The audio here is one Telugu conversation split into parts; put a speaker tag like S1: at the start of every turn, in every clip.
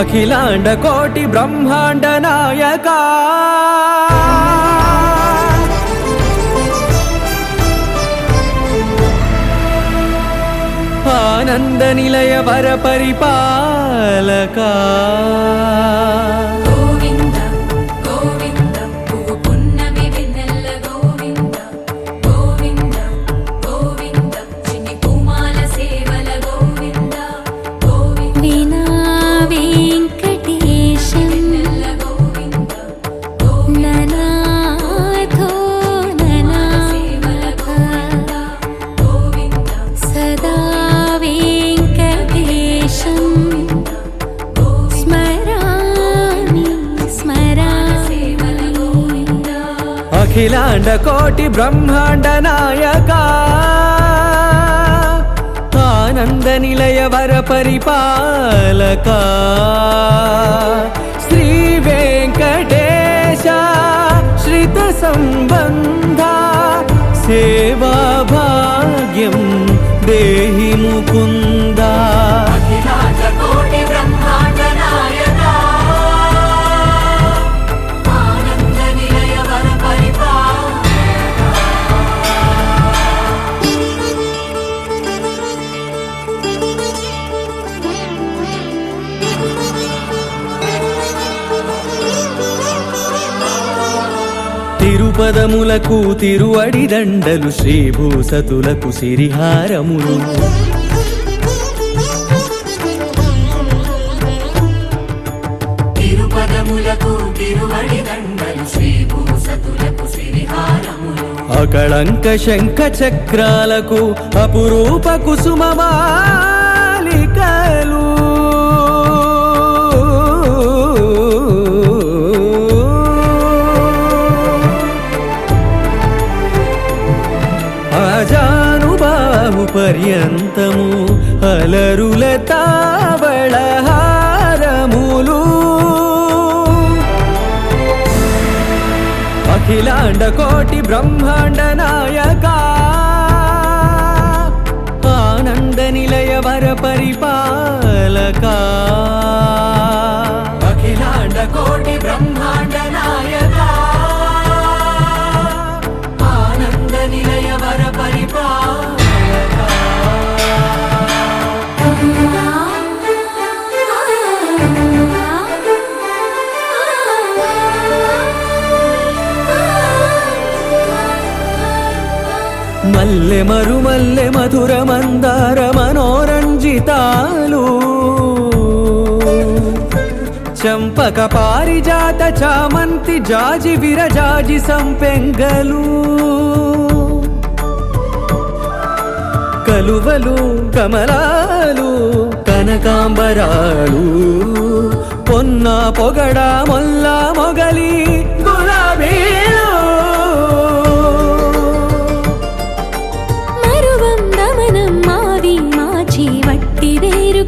S1: అఖిలాండ కోటి బ్రహ్మాండ నాయకా ఆనంద నిలయ వర పరిపాలకా అఖిలాండ కోటి బ్రహ్మాండ నాయకా ఆనంద నిలయ వర పరిపాలకా శ్రీ వెంకటేశ శ్రిత సంబంధ సేవా భాగ్యం దేహి ముకుందా
S2: అఖిలాండ కోటి బ్రహ్మాండ నాయకా
S1: తిరుపదములకు తిరువడి దండలు శ్రీభూసతులకు సిరిహారములు
S2: తిరుపదములకు తిరువడి దండలు శ్రీభూసతులకు సిరిహారములు
S1: అకళంక శంఖ చక్రాలకు అపురూప కుసుమమాలికలు అజానుబాహు పర్యంతము అలరుల తావళహారములు అఖిలాండ కోటి బ్రహ్మాండ నాయకా ఆనంద నిలయ వర పరిపాలకా అఖిలాండ కోటి బ్రహ్మాండ నాయకా ఆనంద నిలయ వర పరిపాలకా మల్లె మరుమల్లె మధుర మందార మనోరంజితాలు చంపక పారిజాత చామంతి జాజి విరజాజి సంపెంగలు కలువలు కమలాలు కనకాంబరాలు పొన్న పొగడ మొల్ల మొగలి గులాబీలు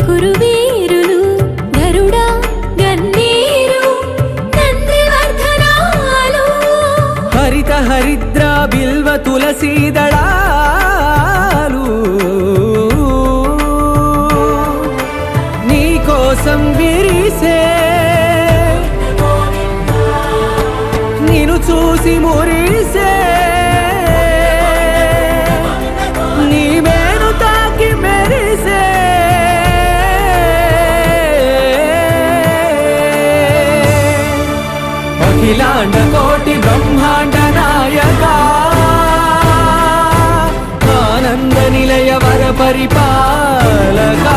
S3: కురువీరులు గరుడ గన్నీరు నందివర్ధనాలు
S1: హరిత హరిద్ర బిల్వ తులసీదళాలు నీ కోసం విరిసే నిన్ను చూసి మురిసే నీ మేను తాకి మెరిసే అఖిలాండ కోటి బ్రహ్మాండ నాయకా ఆనంద నిలయ వర పరిపాలకా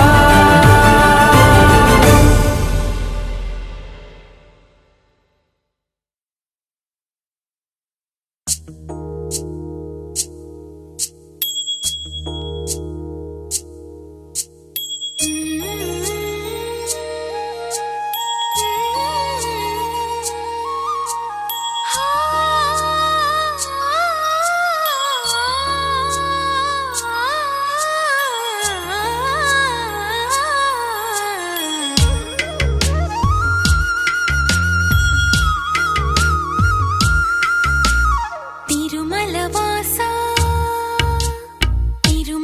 S3: తిరుమల వాసా తిరు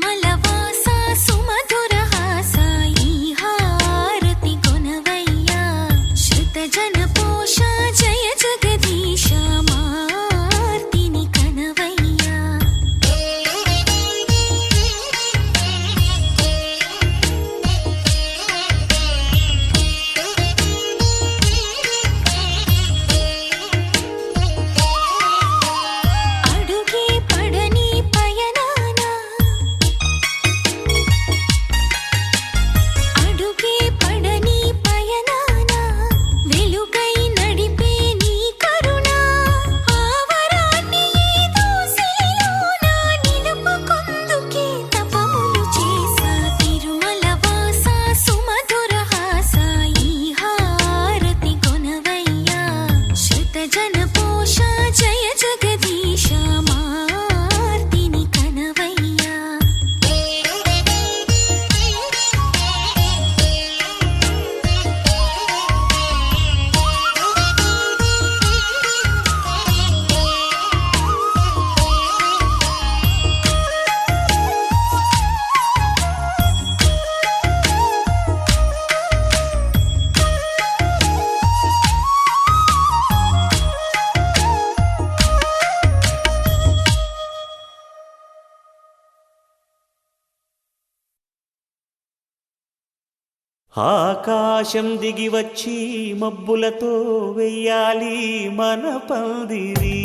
S4: ఆకాశం దిగి వచ్చి మబ్బులతో వెయ్యాలి మన పందిరి.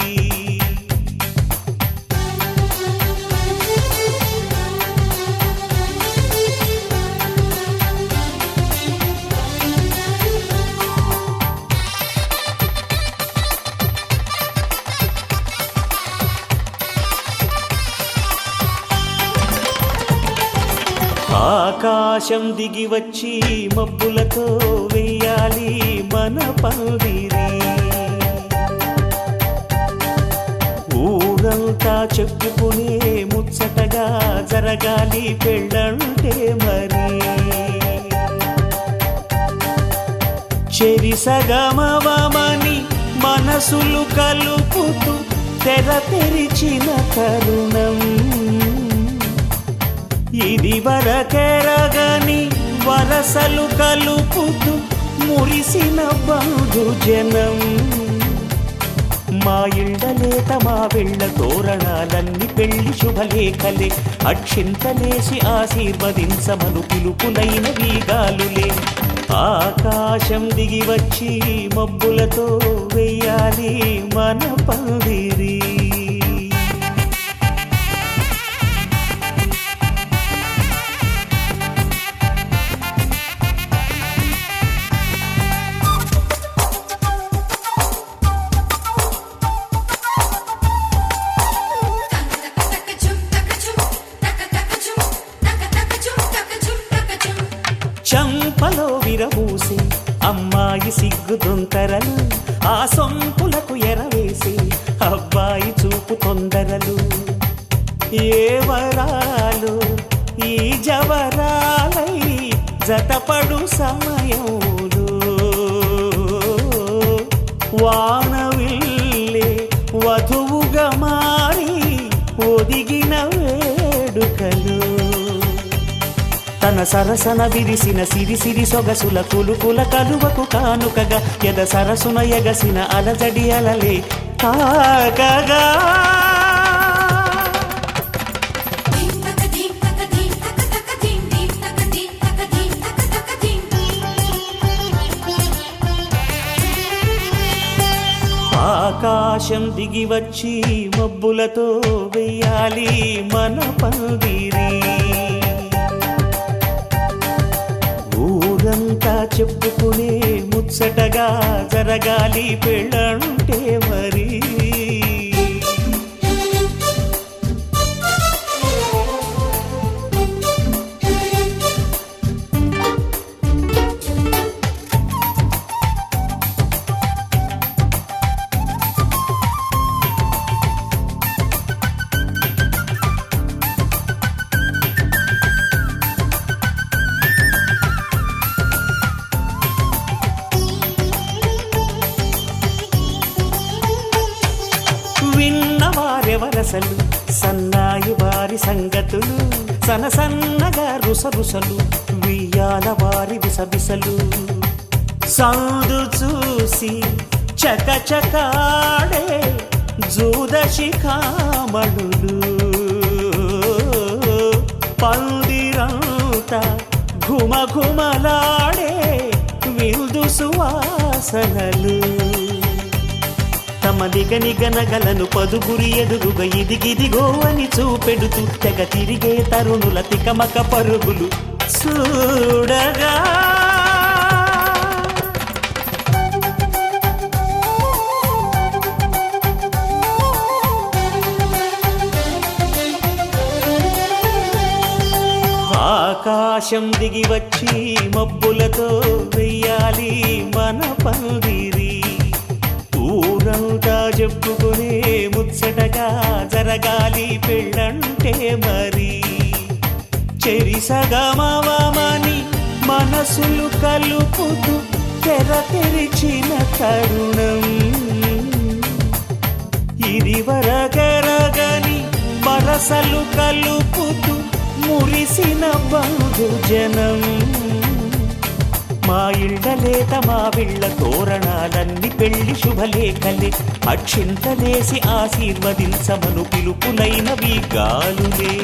S4: ఆకాశం దిగి వచ్చి మబ్బులతో వెయ్యాలి మన పందిరి. ఊరంతా చెప్పుకునే ముచ్చటగా జరగాలి పెళ్ళంటే మరి. చెరిసగమవమని మనసులు కలుపుతూ తెర తెరిచిన తరుణం. ఇది వరకెరగని వరసలు కలుపుతూ మురిసిన బంధుజనం. మా ఇళ్ళలేత మా వెళ్ళ తోరణాలన్నీ పెళ్లి శుభలేఖలే. అక్షింతలేసి ఆశీర్వదించమను పిలుపులైన వీగాలులే. ఆకాశం దిగి వచ్చి మబ్బులతో వెయ్యాలి మన పందిరి. చంపలో విరబూసి అమ్మాయి సిగ్గు దొంతరలు. ఆ సొంపులకు ఎరవేసి అబ్బాయి చూపు తొందరలు. ఏ వరాలు ఈ జవరాలై జతపడు సమయంలో. వానవిల్లే వధువుగా మారి ఒదిగిన వేడుకలు. తన సరసన విరిసిన సిరిసిరి సొగసుల కులుకుల కలువకు కానుకగా ఎద సరసున ఎగసిన అలజడి అలలే తాకగా. ఆకాశం దిగి వచ్చి మబ్బులతో వెయ్యాలి మన పందిరి. ఊరంతా చెప్పుకునే ముచ్చటగా జరగాలి పెళ్ళంటే మరి. విన్నవారెవరసలు సన్నాయి వారి సంగతులు. సనసన్నగా రుసరుసలు వియ్యాల వారి విసబిసలు. సందు చూసి చకచకాడే జూదశిఖామణులు. పందిరంతా ఘుమఘుమలాడే విందు సువాసనలు. తమ నిగనిగనగలను పదుగురి ఎదురుగా ఇదిగిదిగో అని చూపెడుతూ తెగ తిరిగే తరుణుల తికమక పరుగులు చూడగా. ఆకాశం దిగి వచ్చి మబ్బులతో వెయ్యాలి మన పందిరి. ఊరంతా చెప్పుకునే ముచ్చటగా జరగాలి పెళ్ళంటే మరి. చెరిసగమవమని మనసులు కలుపుతూ తెర తెరిచిన తరుణం. ఇది వరకెరగని వరసలు కలుపుతూ మురిసిన బంధుజనం. మా ఇళ్ళలేత మా వీళ్ళ తోరణాలన్నీ పెళ్లి శుభలేఖలే. అక్షింతలేసి ఆశీర్వదించమను పిలుపులైన వీగాలులే.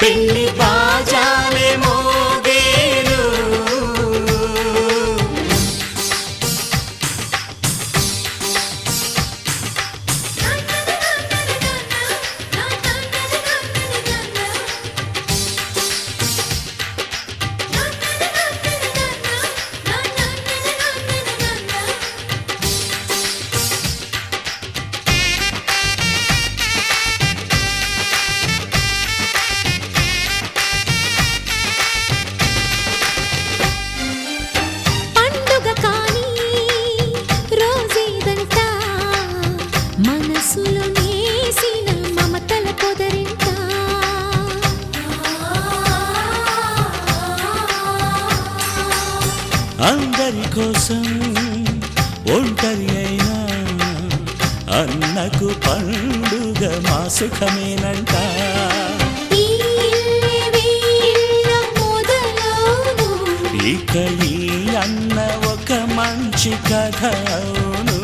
S4: పెళ్లి బాజాలే మోగేను
S3: పండుగ కాని రోజేదంట మనసులో నేసిన మమతల పొదరింట
S4: అందరి కోసం ఒంటరి అయినా అన్నకు పండుగ మా సుఖమేనంట
S3: ఈ ఇల్లే వీళ్ళ మొదలవును
S4: ఇక ఈ అన్న ఒక మంచి కథ అవును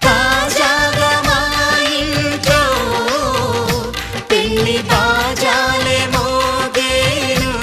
S4: తాజాగా మా ఇంట్లో పెళ్లి బాజాలే మోగేను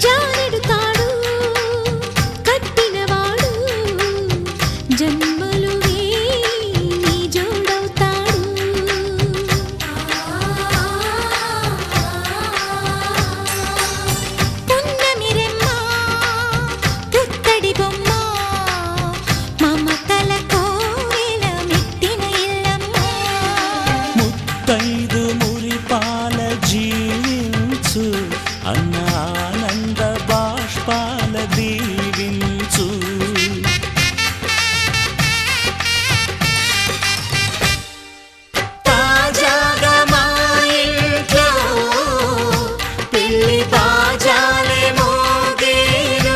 S3: జానెడు తాడు కట్టినవాడు జన్మలు వేయి జోడవుతాడు పున్నమి రెమ్మ పుత్తడి బొమ్మ మమతల కోవెల మెట్టిన ఇల్లమ్మ
S4: ముత్తైదు మురిపాల జీవించు అన్న ఆనంద బాష్పాల దీవించు తాజాగా మా ఇంట్లో పెళ్లి బాజాలే మోగేను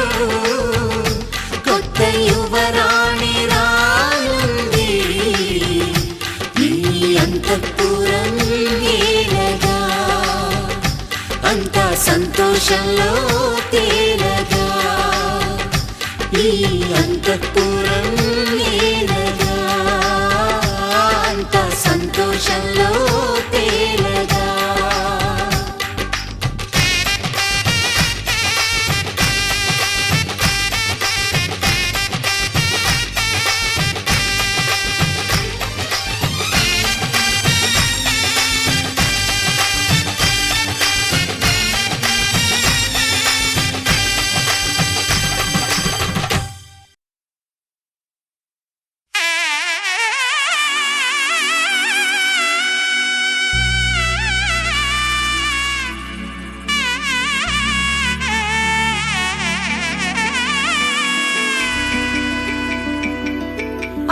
S3: కొత్త యువరాణి రానుంది ఈ అంతఃపురం ఏలగా అంతా సంతోషంలో తేలగా ఈ అంతఃపురం ఏలగా అంతా సంతోషంలో తేలగా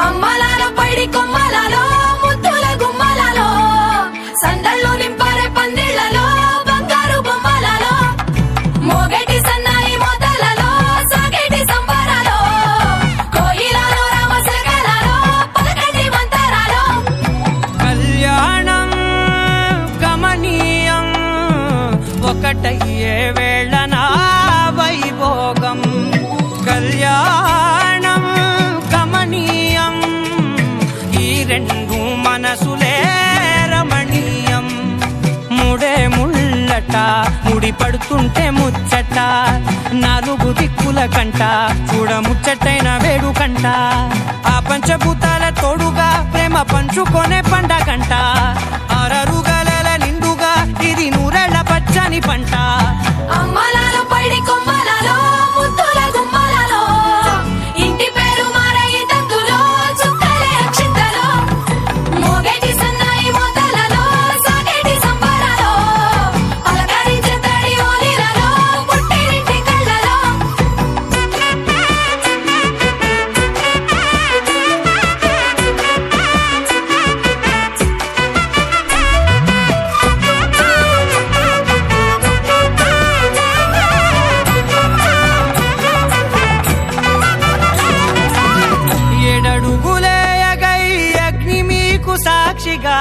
S5: అమ్మలాలో పైడి కొమ్మలలో ముద్దుల గుమ్మలలో సందళ్ళు నింపారే పందిళ్లలో బంగారు బొమ్మలలో మోగేటి సన్నాయి మోతలలో సాగేటి సంబరాలో కోయిలలో రామసగలలో పలకటి మంతరాలో
S1: కళ్యాణం గమనీయం ఒకటయ్యే వేళ నా వైభోగం కళ్యాణం గమనీయం ఈ రెండు మనసులే రమణీయం ముడే ముళ్ళట ముడి పడుతుంటే ముచ్చట నాలుగు దిక్కుల కంట చూడ ముచ్చటైన వేడుకంట ఆ పంచభూతాల తోడుగా ప్రేమ పంచుకొనే పండగంట ఆరరుగలల నిండుగా ఇది నూరెళ్ళ పచ్చని పంట
S5: అమ్మలాలో పైడి కొమ్మలలో ముద్దుల గుమ్మలలో ఇంటి పేరు మారయి తంతులో చుక్కలే అక్షింతలో మోగేటి సన్నాయి మోతలలో సాగేటి సంబరాలో పలకరించే తడి ఓలిలలో పుట్టినింటి కళ్ళలో
S1: సాక్షిగా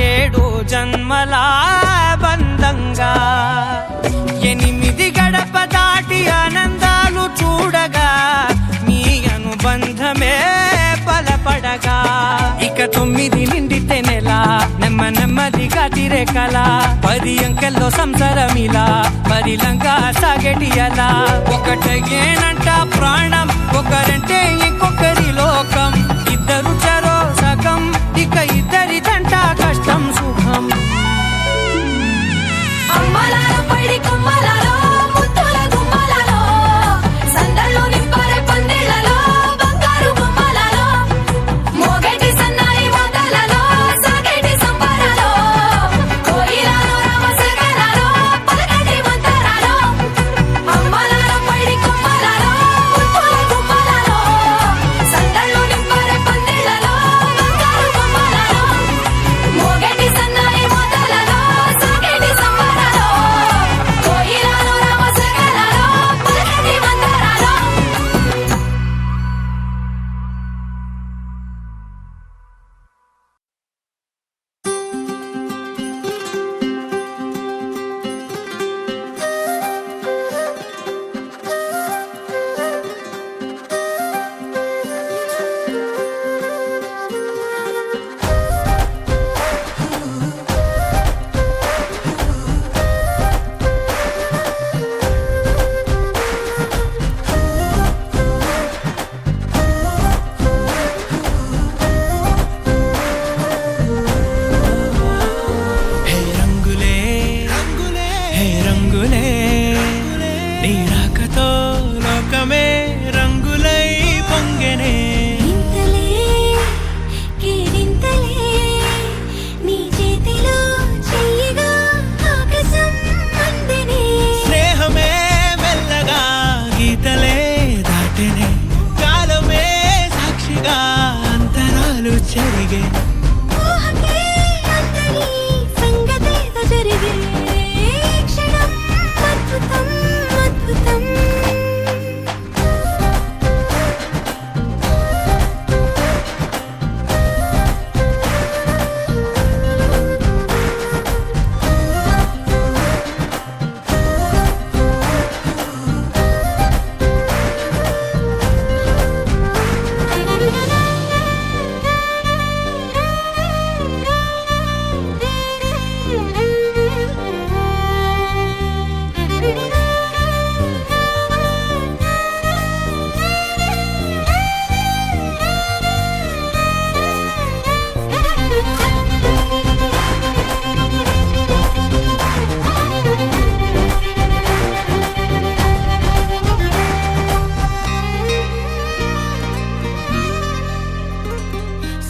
S1: 7 జన్మల బంధంగా 8 గడప దాటి ఆనందాలు చూడగా మీ అనుబంధమే బలపడగా ఇక 9 నిండితే నెల నెమ్మదిగా తిరే కల 10 అంకెల్లో సంసారమిలా పరిలంగా సాగేటియలా ఒకటేనంట ప్రాణం ఒకరంటే ఇంకొకరి లోకం ఇద్దరు చరో సగం ఇక ఇద్దరిదంట కష్టం సుఖం
S5: అమ్మలాలో పడి కొమ్మలాలో ముత్తుల గుమ్మలాలో సందళ్ళు నింపారే పందిళ్ళలో బంగారు బొమ్మలాలో మోగేటి సన్నాయి మోతలలో సాగేటి సంబరాలో కోయిలాలో రామశకలాలో పలకటి మంతరాలో అమ్మలాలో పడి కొమ్మలాలో ముత్తుల గుమ్మలాలో సందళ్ళు నింపారే పందిళ్ళలో బంగారు బొమ్మలాలో మోగేటి సన్నాయి మోతలలో సాగేటి సంబరాలో కోయిలాలో రామశకలాలో పలకటి మంతరాలో
S1: హే రంగులే హే రంగులే నీ రాకతో లోకమే రంగులై పొంగెనే
S3: ఇంతలే కేరింతలే నీ చేతిలో చెయ్యగా ఆకాశం అందెనే
S1: స్నేహమే మెల్లగా గీతలే దాటెనే కాలమే సాక్షిగా అంతరాలు చెరిగే
S3: ఊహకే అందరి సంగతేదో జరిగే క్షణం అద్భుతం అద్భుతం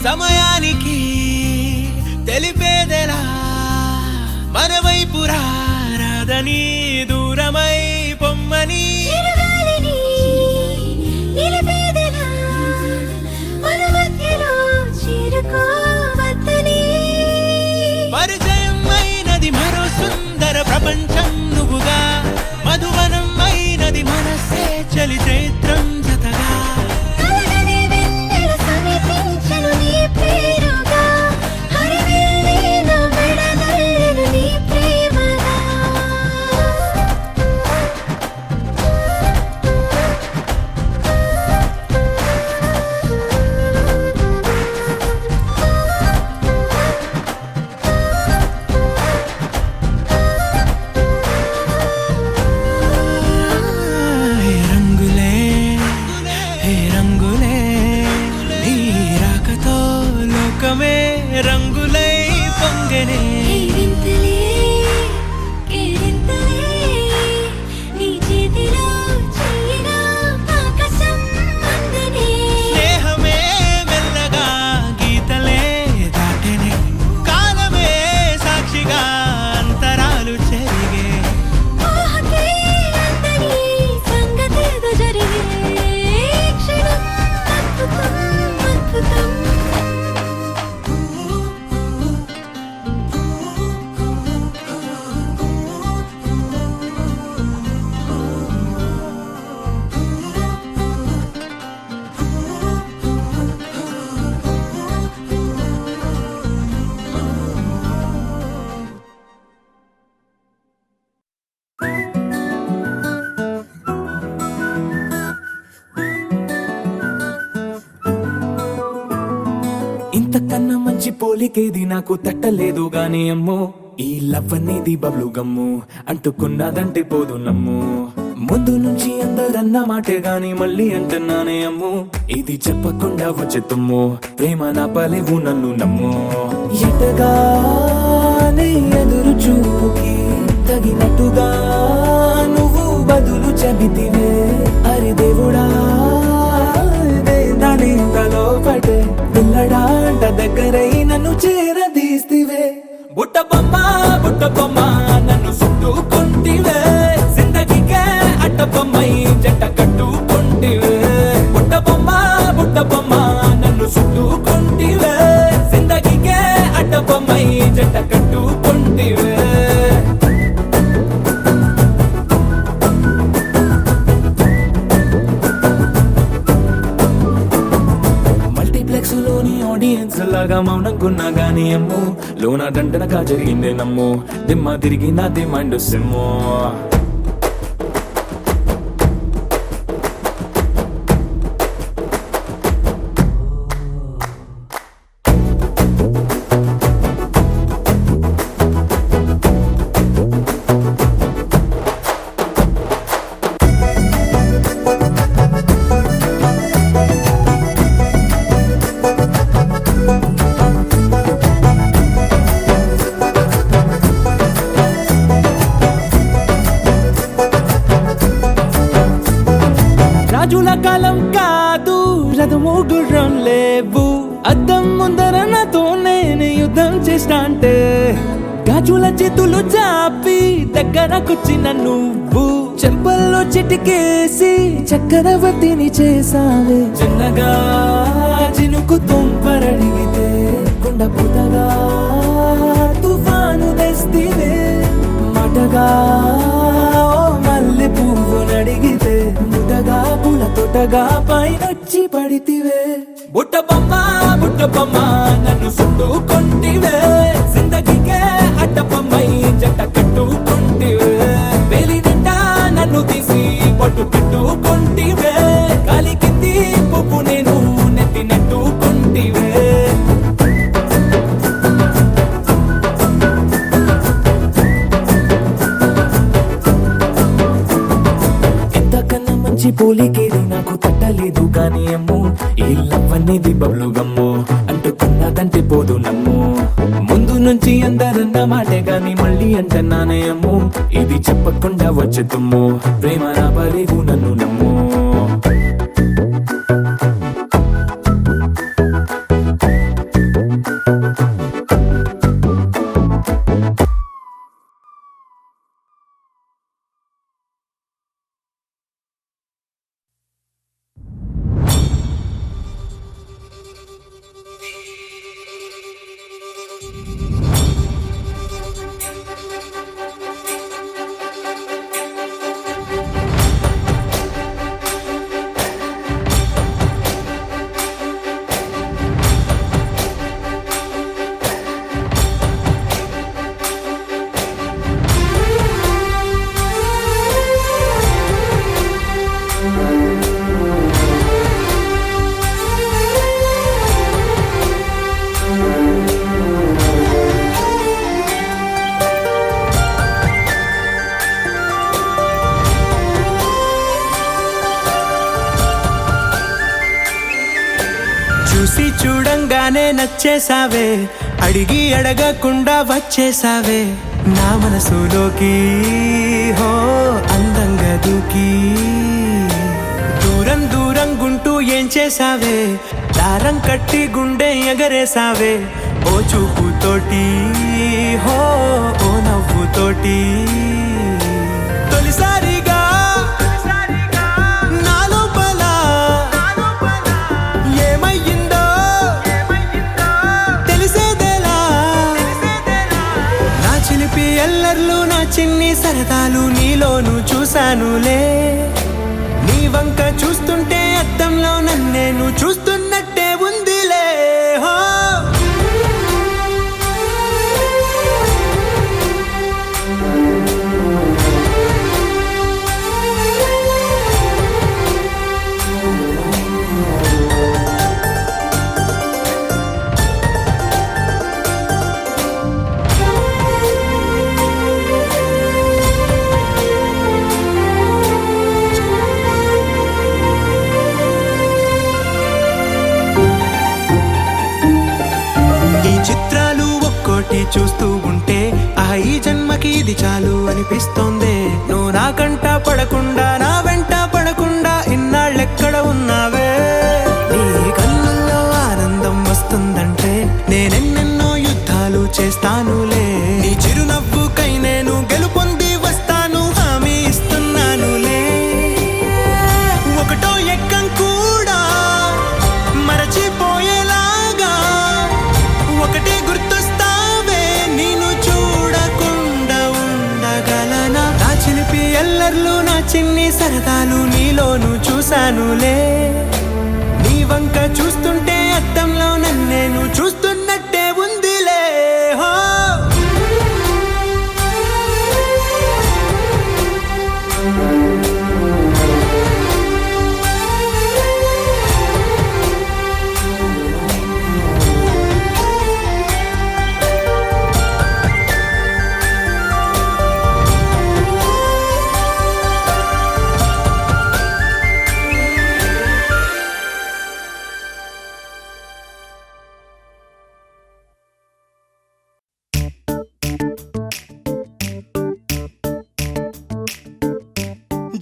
S1: సమయానికి తెలిపేదెలా మన వైపు రాదని దూరమై పొమ్మని
S3: చిరుగాలిని నిలిపేదెలా మన మధ్యలో చేరుకోవద్దని
S1: పరిచయం అయినది మరో సుందర ప్రపంచం నువ్వుగా మధువనం అయినది మనసే చలి చైత్రం జతగా
S3: కలగని వెన్నెల సమీపించను నీ పేరుగా హరివెల్లి నా మెడలెను నీ ప్రేమగా
S1: ఇంతకన్నా మంచి పోలికేది నాకు తట్టలేదు గాని అమ్మో, ఈ లవ్ అనేది బబ్లు గమ్ము, అంటుకున్నదంటే పోదు నమ్ము. ముందు నుంచి అందరన్న మాటే గాని మళ్ళీ అంటున్నానే అమ్ము, ఇది చెప్పకుండా వచ్చే తుమ్ము, ప్రేమ నా పలేవు నన్ను నమ్ము. ఎటగానే ఎదురు చూపుకి తగినట్టుగా నువ్వు బదులు చెబితివే, అరి దేవుడా నానింతలో పడే పిల్లడాంట దగ్గరై నన్ను చేరదీస్తివే. బుట్ట బొమ్మ నన్ను చుట్టుకుంటివే, జిందగీకే అట్ట బొమ్మై జంట కట్టుకుంటివే. బుట్ట బొమ్మ నన్ను చుట్టుకుంటివే, జిందగీకే అట్ట బొమ్మై జంట కట్టుకుంటివే. మల్టీప్లెక్స్ లోని ఆడియన్స్ లాగా మౌనంకున్నా గానీ అమ్ము, లోన దండనగా జరిగిందే నమ్ము, దిమ్మ తిరిగి నా దిమ్మండు సిమ్ము. రాజుల కాలం కాదు, రథము గుర్రం లేవు, అద్దం ముందర నాతో నేను యుద్ధం చేస్తా అంటే, గాజుల చేతులు చాపి దగ్గరకొచ్చిన నువ్వు, చెంపల్లో చిటికేసి చక్రవర్తిని చేసావే. చిన్నగా చినుకు తుంపరడిగితే కొండ పుటగా తుఫాను తెస్తివే, మాటగా మల్లె పువ్వు నడిగితే ముదగా పూల తోటగా పైనొచ్చి పడితివే. బుట్ట బొమ్మ నన్ను చుట్టుకుంటివే, జిందగీకే అట్ట బొమ్మై జంట కట్టుకుంటివే. వేలి నిండా నన్ను తీసి పట్టు పెట్టుకుంటివే, గాలి కింది పువ్వు నేను నెత్తి నెట్టుకుంటివే. ఎంతకన్నా మంచి పోలికేది నాకు తట్టలేదు కానీ అమ్ము, ఈ లవ్ అనేది బబ్లు గమ్ము, అంటుకున్నదంటే పోదు నమ్ము. ముందు నుంచి అందరన్న మాటే గాని మళ్ళీ అంటున్నానే అమ్ము, ఇది చెప్పకుండా వచ్చే తుమ్ము, ప్రేమ నా పలేవు నన్ను నమ్ము. చూసి చూడంగానే నచ్చేసావే, అడిగి అడగకుండా వచ్చేసావే నా మనసులోకి, హో అందంగా దూకి. దూరం దూరం గుంటూ ఏం చేసావే, దారం కట్టి గుండె ఎగరేసావే, ఓ చూపుతోటి హో ఓ నవ్వుతోటి. తొలిసారిగా ఎల్లర్లు నా చిన్ని సరదాలు నీలోను చూశానులే, నీ వంక చూస్తుంటే అద్దంలో నన్నేను చూస్తున్నట్టే ఉందిలే. హో
S6: చూస్తూ ఉంటే ఈ జన్మకి ఇది చాలు అనిపిస్తోంది. నువ్వు నా కంట పడకుండా నా వెంట పడకుండా ఇన్నాళ్ళెక్కడ ఉన్నావే? నీ కళ్ళల్లో ఆనందం వస్తుందంటే నేనెన్నెన్నో యుద్ధాలు చేస్తానులే. నీ చిరునవ్వుకై నేను గెలుపొంది వస్తాను, హామీ ఇస్తున్నానులే. ఒకటో ఎక్కం కూడా మరచిపోయేలాగా ఒకటే గుర్తొస్తావే, నేను చూడకుండా ఉండగలనా? నా చిలిపి ఎల్లర్లు నా చిన్ని సరదాలు నీలోను చూశానులే. నీ వంక చూస్తుంటే అద్దంలో నన్నేను చూస్తున్నట్టే ఉందిలే. హో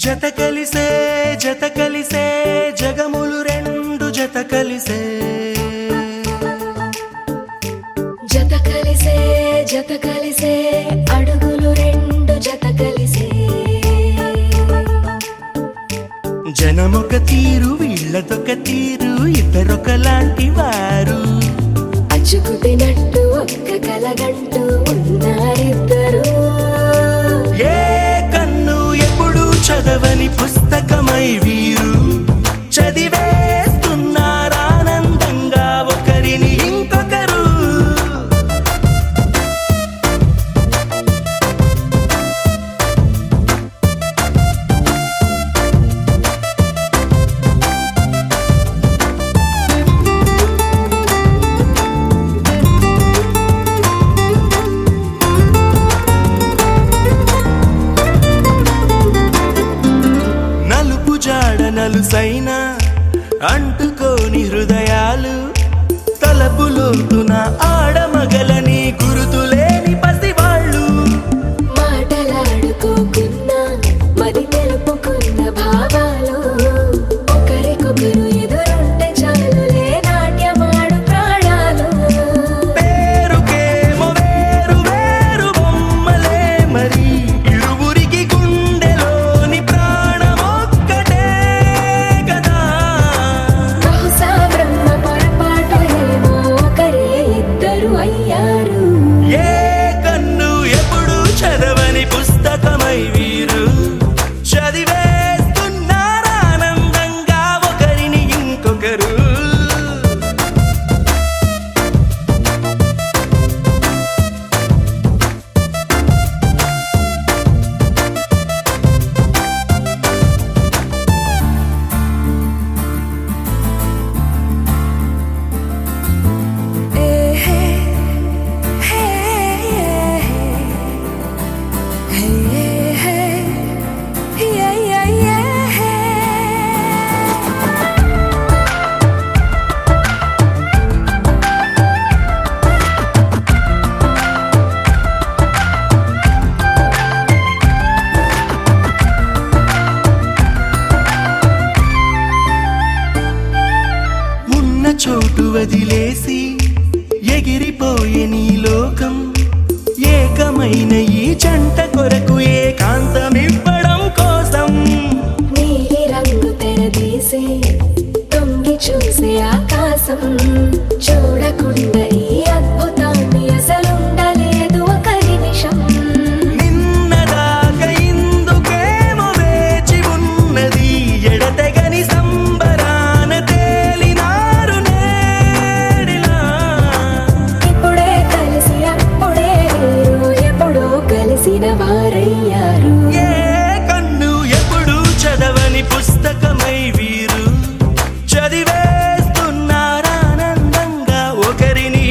S6: జత కలిసే జత కలిసే జగములు రెండు జత కలిసే.
S5: జత కలిసే జత కలిసే అడుగులు రెండు జత కలిసే.
S6: జనమొక తీరు వీళ్ళదొక తీరు, ఇద్దరొకలాంటి వారు.
S5: అచ్చుకు తినట్టు ఒక్క కలగంటూ ఉన్నారిద్దరు.
S6: ఏ కన్ను ఎప్పుడు చదవని పుస్తకమై వీరు చదివేస్తున్నారానందంగా ఒకరిని ఇంకొకరు. నలుసైన అంటుకోని హృదయాలు, తలపులోతున ఆడమగలని గురుతులేని పసివాళ్ళు.
S5: మాటలాడుకోకున్నా మరి తెలుపుకున్న భావాలు, ఒకరికొకరు ఎదురుంటే చాలులే నాట్యమాడు ప్రాణాలు.
S6: పేరుకేమో వేరు వేరు బొమ్మలే మరి, ఇరువురికి గుండెలోని ప్రాణమొక్కటే కదా.
S5: బహుశా బ్రహ్మ పొరపాటు ఏమో ఒకరే ఇద్దరు అయ్యారు.
S6: ఏ కన్ను ఎప్పుడు చదవని పుస్తకమై వీరు చదివేస్తున్నారానందంగా ఒకరిని ఇంకొకరు. ఉన్న చోటు వదిలేసి ఎగిరిపోయే నీ లోకం, ఏకమైన ఈ జంట కొరకు ఏకాంతమివ్వడం కోసం.
S5: నీలి రంగు తెరదీసే తొంగి చూసే ఆకాశం, చూడకుండా ఈ అద్భుతాన్ని అసలుండలేదు ఒక నిమిషం.
S6: నిన్నదాకా ఇందుకేమో వేచి ఉన్నది, ఎడతెగని సంబరాన తేలినారు నేడిలా.
S5: ఇప్పుడే కలిసి అప్పుడే వేరు, ఎప్పుడో కలిసిన వారయ్యారు.
S6: ఏ కన్ను ఎప్పుడు చదవని పుస్తకమై వీరు చదివేస్తున్నారానందంగా ఒకరిని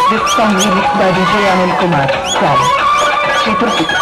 S7: This song remixed by DJ Anil Kumar from Tripura.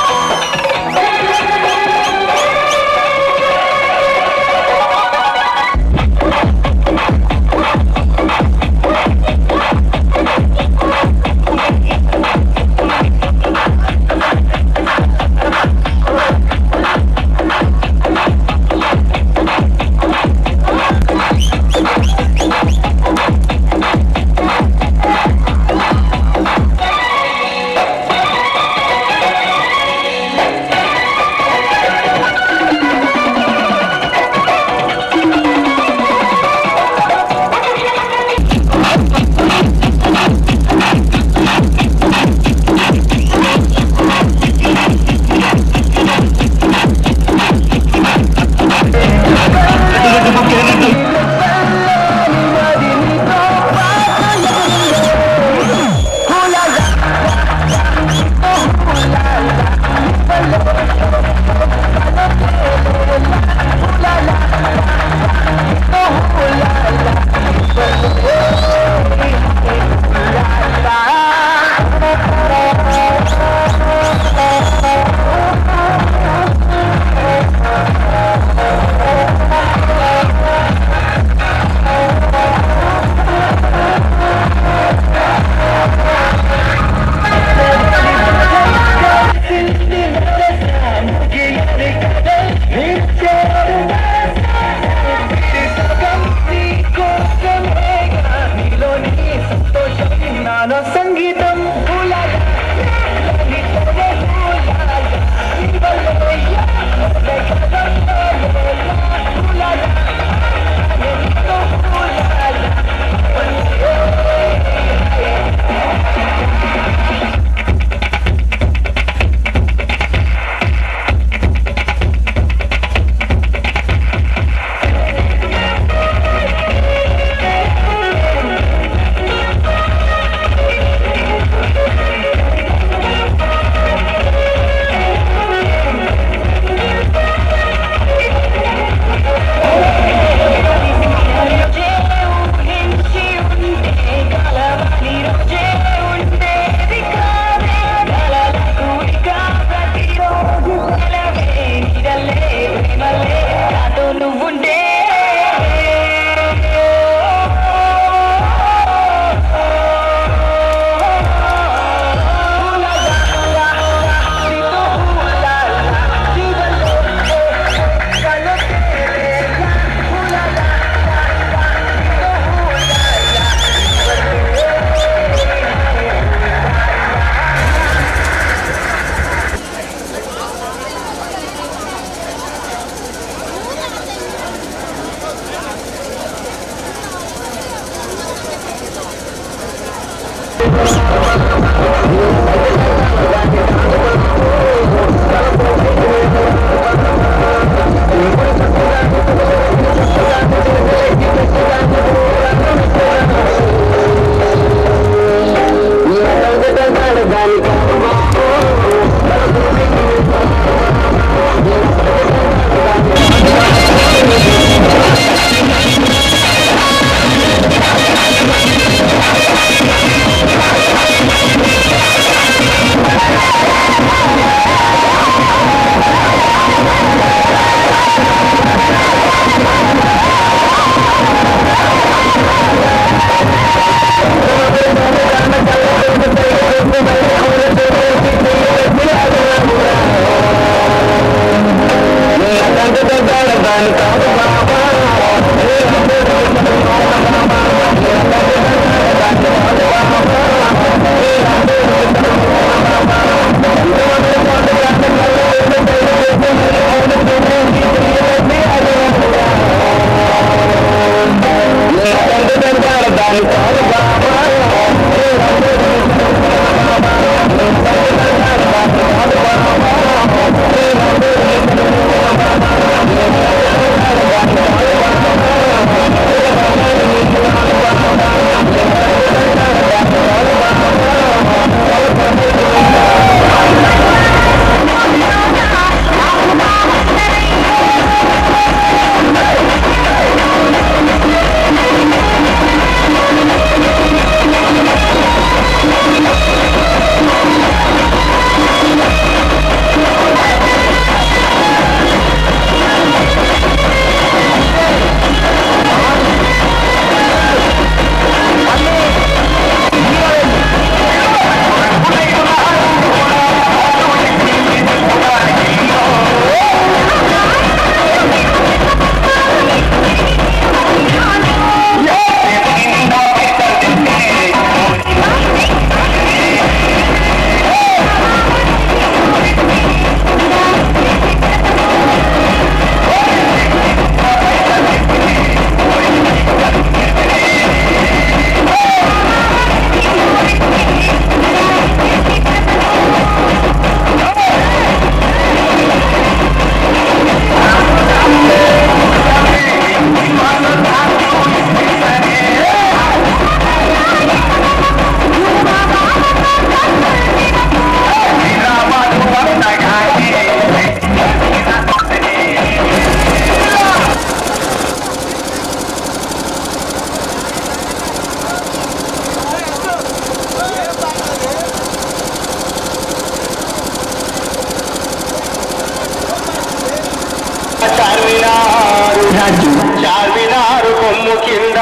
S7: రాజు
S6: చార్మినారు కొమ్ము కింద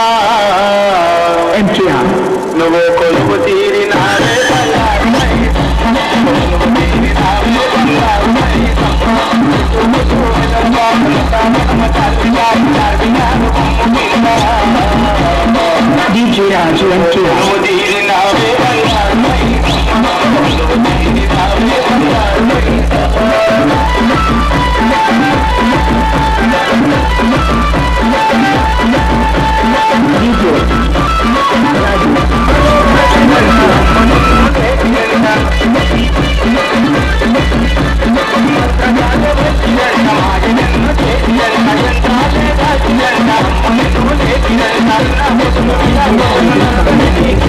S7: ఎన్టీఆర్
S6: నువ్వు కొలువు తీరినారే
S7: DJ Raju NTR
S6: తీరినావే
S7: DJ Raju
S6: Thank you.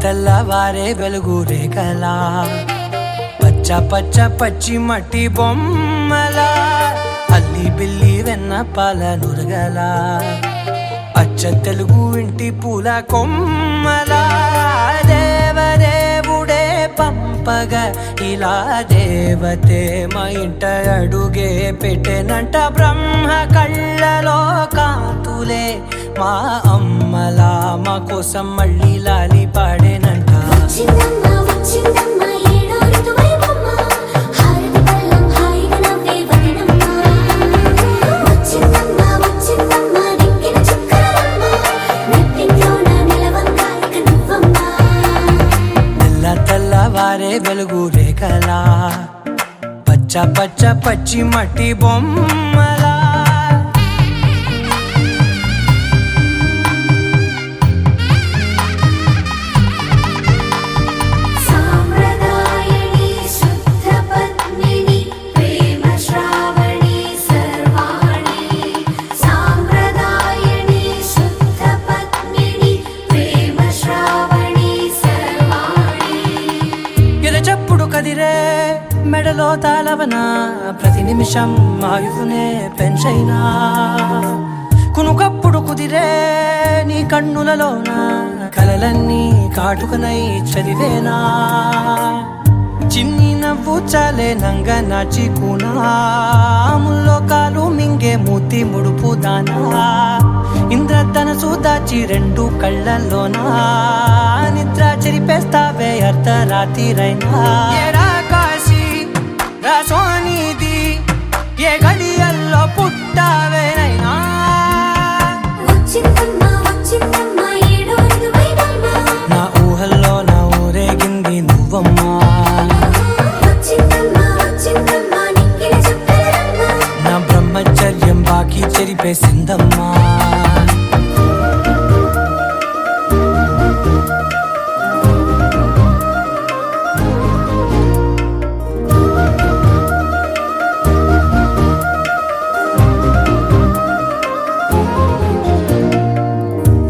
S8: తెల్లవారే వెలుగు రేఖలా పచ్చ పచ్చ పచ్చి మట్టి బొమ్మలా అల్లి బిల్లి వెన్న పాల నురగలా అచ్చ తెలుగు ఇంటి పూల కొమ్మలా దేవదేవుడే పంపగా ఇలా దేవతే మా ఇంట అడుగే పెట్టెనంట బ్రహ్మ కళ్ళలో కాంతులే మా అమ్మలా మా కోసం మళ్ళీ లాలి పాడేనంట
S3: వచ్చిందమ్మ వచ్చిందమ్మ ఏడో ఋతువైవమ్మ హారతి పళ్ళం హాయిగా నవ్వే వదినమ్మ వచ్చిందమ్మ వచ్చిందమ్మ దిక్కిన చుక్కలమ్మ నెట్టింట్లోన నిలవంగా ఇక నువ్వమ్మ
S8: తెల్లవారే వెలుగు రేఖలా పచ్చ పచ్చ పచ్చి మట్టి బొమ్మలా
S3: సాంప్రదాయని శుద్ధ పద్మిని ప్రేమ శ్రావణి సర్వాణి సాంప్రదాయని శుద్ధ పద్మిని ప్రేమ శ్రావణి సర్వాణి
S8: ఎరచప్పుడు కదిరే మెడలో తాళవన ప్రతి నిమిషం ఆయువునే పెంచైనా కునుకప్పుడు కుదిరే నీ కన్నులలోన కలలన్నీ కాటుకనై చదివేనా చిన్ని నవ్వు చాలే నంగ నాచి కూనాముల్లో కాలు మింగే మూతి ముడుపు దానా ఇంద్రధనసు దాచి రెండు కళ్ళల్లోనా నిద్ర చెరిపేస్తావే అర్ధరాత్రిరైనా ఏడా కాశీ రాసోనిది ఏ గడియల్లో పుట్టావేనైనా
S3: వచ్చిందమ్మ వచ్చిందమ్మ ఏడో ఋతువైవమ్మ
S8: నా ఊహల్లో నా ఊరేగింది నువ్వమ్మా
S3: వచ్చిందమ్మ వచ్చిందమ్మ నిక్కిన చుక్కలమ్మ
S8: నా బ్రహ్మచర్యం బాకీ చెరిపేసిందమ్మా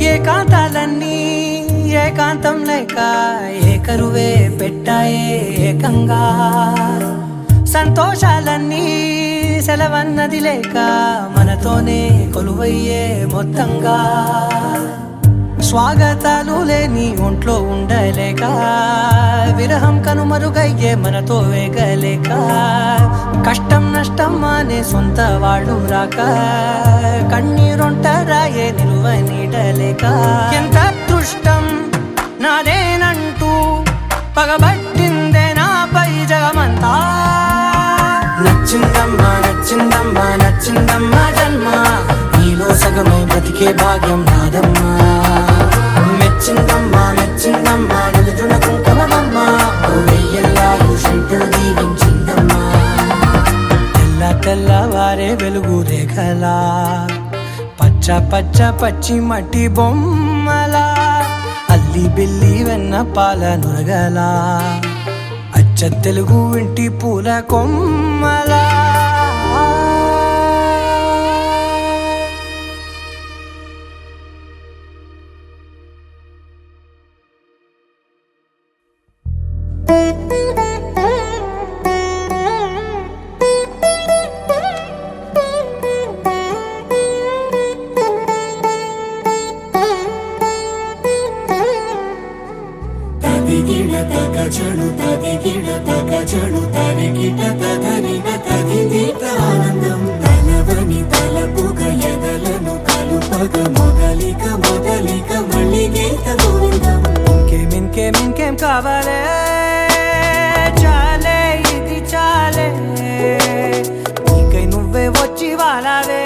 S8: ఏకాంతాలన్నీ ఏకాంతం లేక ఏకరువే పెట్టాయే ఏకంగా సంతోషాలన్నీ సెలవన్నది లేక మనతోనే కొలువయ్యే మొత్తంగా స్వాగతాలు లేని ఒంట్లో ఉండలేక విరహం కనుమరుగయ్యే మనతో వేగలేక కష్టం నష్టం అనే సొంత వాడు రాక కన్నీరొంటరాయే నిలువ నీడలేక ఎంత అదృష్టం నాదేనంటూ పగబట్టిందే నాపై జగమంతా నచ్చిందమ్మా నచ్చిందమ్మా నచ్చిందమ్మా జన్మ నీలో సగమై బ్రతికే భాగ్యం నాదమ్మా మెచ్చిందమ్మా మెచ్చిందమ్మా నిలుచున కుంకుమమ్మా ఓ వెయ్యల్లాలు శంకరు దీవించిందమ్మా తెల్లవారే వెలుగు రేఖలా పచ్చ పచ్చ పచ్చి మట్టి బొమ్మలా అల్లి బిల్లి వెన్న పాల నురగలా అచ్చ తెలుగు ఇంటి పూల కొమ్మలా
S2: తదిగిడ తగజడు తదిగిడ తగజడు తరిగిట తదరిన తదిదీత ఆనందం తలవని తలపుగ ఎదలను కలుపగ మొదలిక మొదలిక మళ్ళీ గీత గోవిందం
S8: ఇంకేం కావాలే చాలే ఇది చాలే నీకై నువ్వే వచ్చి వాలావే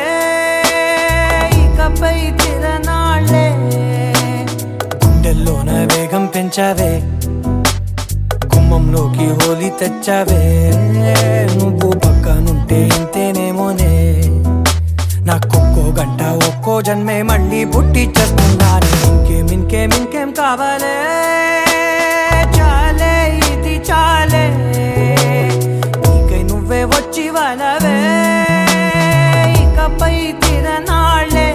S8: ఇకపై తిరనాళ్ళే గుండెల్లోన వేగం పెంచావే గుమ్మంలోకి హోలీ తెచ్చావే నువ్వు పక్కనుంటే ఇంతేనేమోనే నాకొక్కో గంట ఒక్కో జన్మే మళ్ళీ పుట్టి చేస్తున్నాను ఇంకేం కావాలే చాలే ఇది చాలే నీకై నువ్వే వచ్చి వాళ్ళవే ఇకపై తిరనాళ్ళే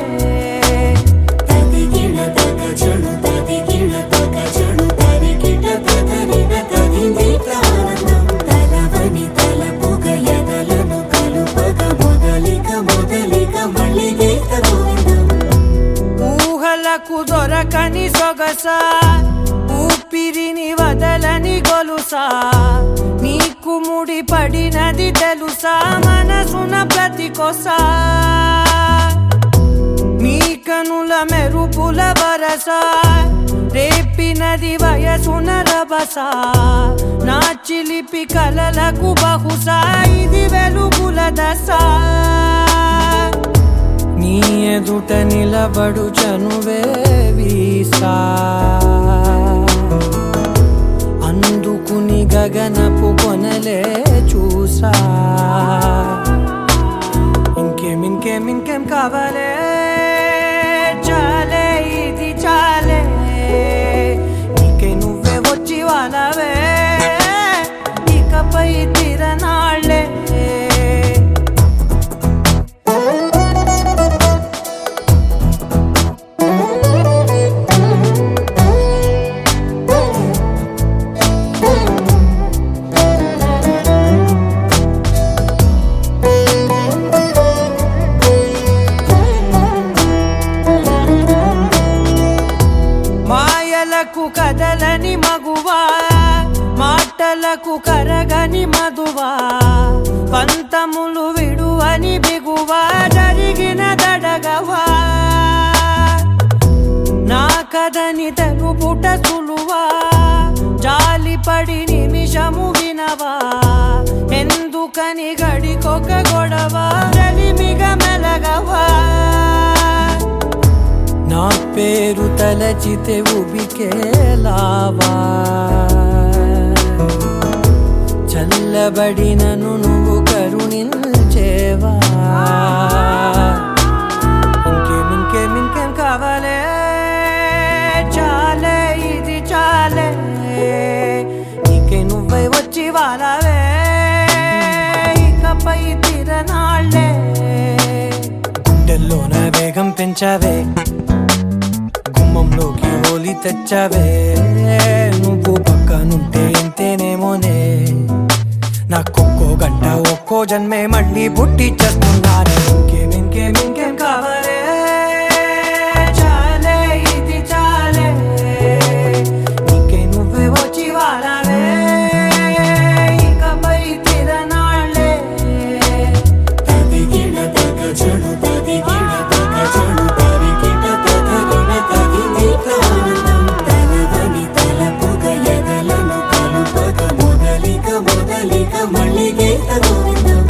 S2: తదిగిడ తగజడు తదిగిడ తగజడు తరిగిట తదరిన తదిదీత ఆనందం తలవని తలపుగ ఎదలను కలుపగ మొదలిక మొదలిక మళ్ళీ గీత గోవిందం
S8: ఊహలకు దొరకని సొగసా ఊపిరిని వదలని గొలుసా నీకు ముడి పడినది తెలుసా మనసున ప్రతి కొసా నీ కనుల మెరుపుల వరస రేపినది వయసున రభస నా చిలిపి కలలకు బహుశా ఇది వెలుగుల దశ నీ ఎదుట నిలబడు చనువే వీసా అందుకుని గగనపు కొనలే చూసా ఇంకేం కావాలే చాలే ఇది చాలే నీకై నువ్వే వచ్చి వాళ్ళవే ఇకపై తిరనాళ్ళే మాయలకు కదలని మగువా మాటలకు కరగని మధువా పంతములు విడువని బిగువా జరిగిన దడగవా నా కథని తెలుపుట సులువా జాలిపడి నిమిషము వినవా ఎందుకని గడికొక గొడవ రలిమిగ మెలగవా నా పేరు తలచితే ఉబికేలావా చల్లబడినను నువ్వు కరుణించేవా ఇంకేం కావాలే చాలే ఇది చాలే నీకై నువ్వై వచ్చి వాళ్ళవే ఇకపై తిరనాళ్ళే గుండెల్లోన వేగం పెంచావే గుమ్మంలోకి హోలీ తెచ్చావే నువ్వు పక్కనుంటే ఇంతేనేమోనే నాకొక్కో గంట ఒక్కో జన్మే మళ్ళీ పుట్టి చేస్తున్నాను ఇంకేం కావాలే చాలే ఇది చాలే నీకై నువ్వే వచ్చి వాళ్ళవే ఇకపై తిరనాళ్ళే
S2: తదిగిడ తగజడు తదిగిడ తగజడు తరిగిట తదరిన తదిదీత ఆనందం తలవని తలపుగ ఎదలను కలుపగ మొదలిక మొదలిక మళ్ళీ గీత గోవిందం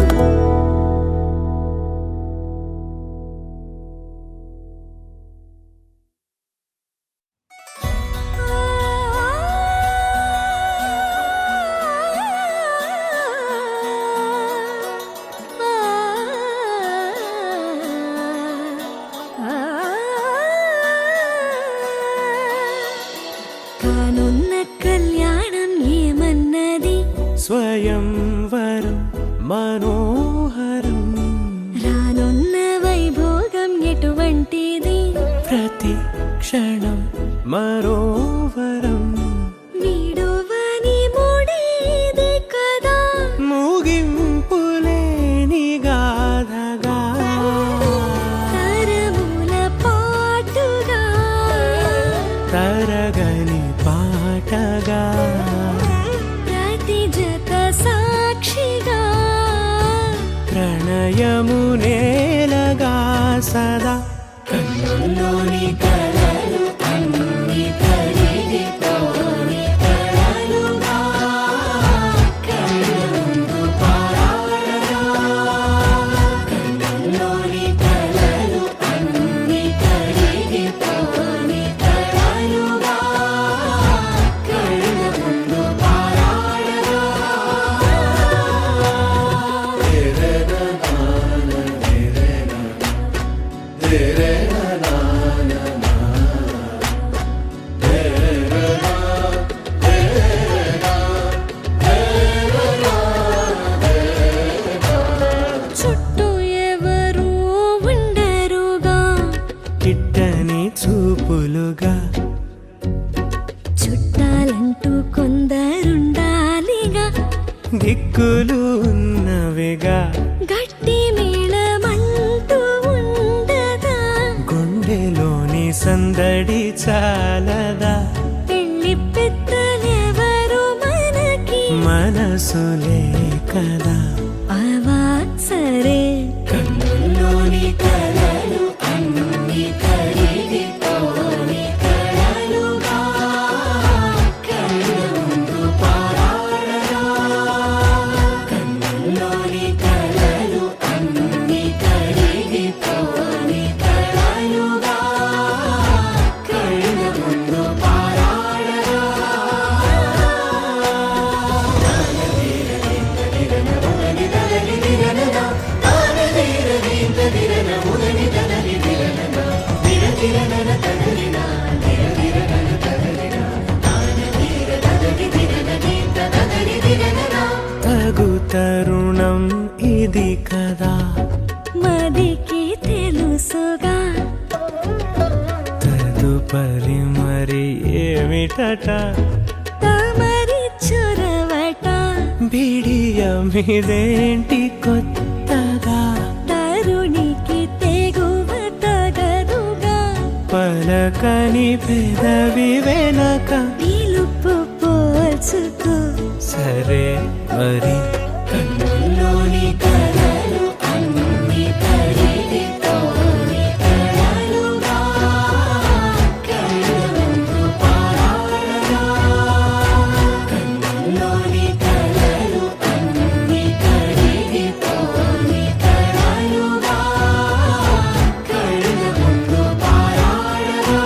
S1: క్షణం మరో వరం
S5: వీడువని ముడేది కదా
S1: ముగింపులేని గాథగా
S5: తరముల పాటుగా
S1: తరగని పాటగా
S5: ప్రతి జత సాక్షిగా
S1: ప్రణయము నేలగా సదా కన్నుల్లోని కలలు అన్ని కరిగిపోని కలలుగా కళ్ళముందు పారాడగా కన్నుల్లోని కలలు అన్ని కరిగిపోని కలలుగా కళ్ళముందు పారాడగా
S5: చుట్టూ ఎవరు ఉండరుగా
S1: కిట్టని చూపులుగా
S5: చుట్టాలంటూ కొందరుండాలిగా
S1: దిక్కులు ఉన్నవిగా
S5: గట్టి మేళమంటూ ఉండగా
S1: గుండెలోని సందడి చాలదా
S5: పెళ్లి పెద్దలెవరు మనకి
S1: మనసులే కదా
S5: అవా సరే
S1: కన్నుల్లోని కలలు అన్ని కరిగిపోని కలలుగా కళ్ళముందు పారాడగా కన్నుల్లోని కలలు అన్ని కరిగిపోని కలలుగా కళ్ళముందు పారాడగా తగు తరుణం ఇది కదా
S5: మదికి తెలుసుగా
S1: తదుపరి మరి ఏమిటట
S5: తమరి చొరవట
S1: బిడియమిదేంటి కొత్తగా
S5: తరుణికి తెగువ తగదుగా
S1: పలకని పెదవి వెనక
S5: పిలుపు పోల్చుకో
S1: సరే మరి కన్నుల్లోని కలలు అన్ని కరిగిపోని కలలుగా కళ్ళముందు పారాడగా కన్నుల్లోని కలలు అన్ని కరిగిపోని కలలుగా కళ్ళముందు పారాడగా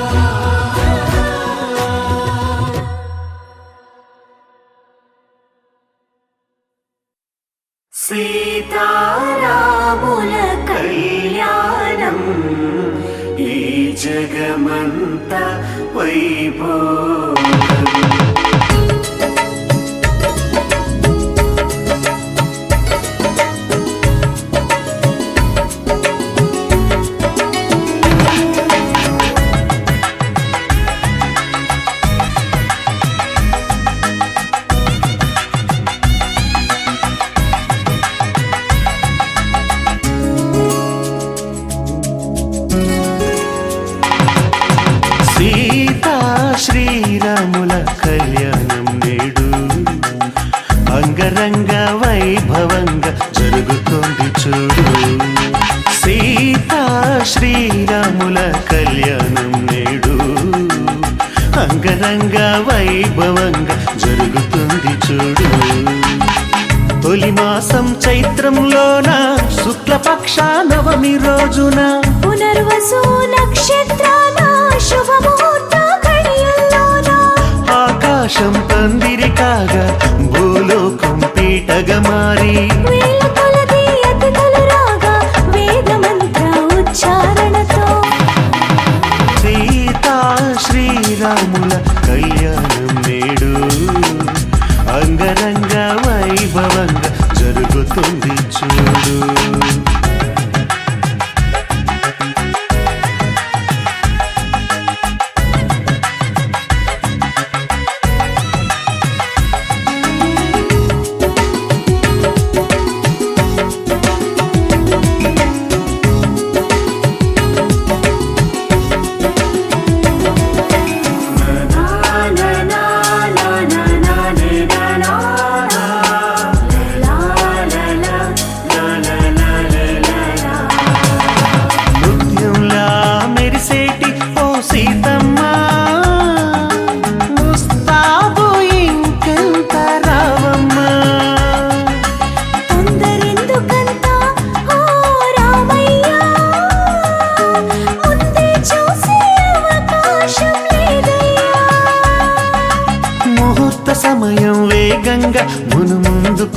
S4: సీతారాముల కళ్యాణం ఈ జగమంత వైభోగం సీతా శ్రీరాముల కళ్యాణం నేడు అంగరంగ వైభవంగా జరుగుతోంది చూడు సీతా శ్రీరాముల కళ్యాణం నేడు అంగరంగ వైభవంగా జరుగుతుంది చూడు తొలి మాసం చైత్రంలోన శుక్లపక్ష నవమి రోజున
S5: పునర్వసు నక్షత్రాల శుభముహూర్త ఘడియల్లోన
S4: ఆకాశం పందిరి కాగా భూలోకం పీటగా మారి
S5: వేల కొలది అతిథులు రాగా వేద మంత్ర ఉచ్చారణతో
S4: సీతా శ్రీరాముల కళ్యాణం నేడు అంగరంగ వైభవంగా జరుగుతుంది చూడు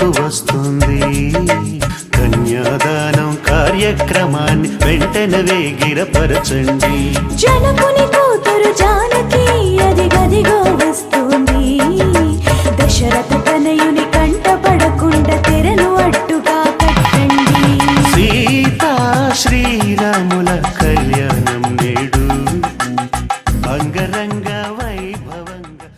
S4: ముందుకు వస్తుంది. కన్యాదానం కార్యక్రమాన్ని వెంటనే వేగిరపరచండి.
S5: జనకుని కూతురు జానకి అది గదిగో వస్తుంది. దశరథ తనయుని కంట పడకుండా తెరను అడ్డుగా కట్టండి.
S4: సీతా శ్రీరాముల కళ్యాణం నేడు అంగరంగ వైభవంగా.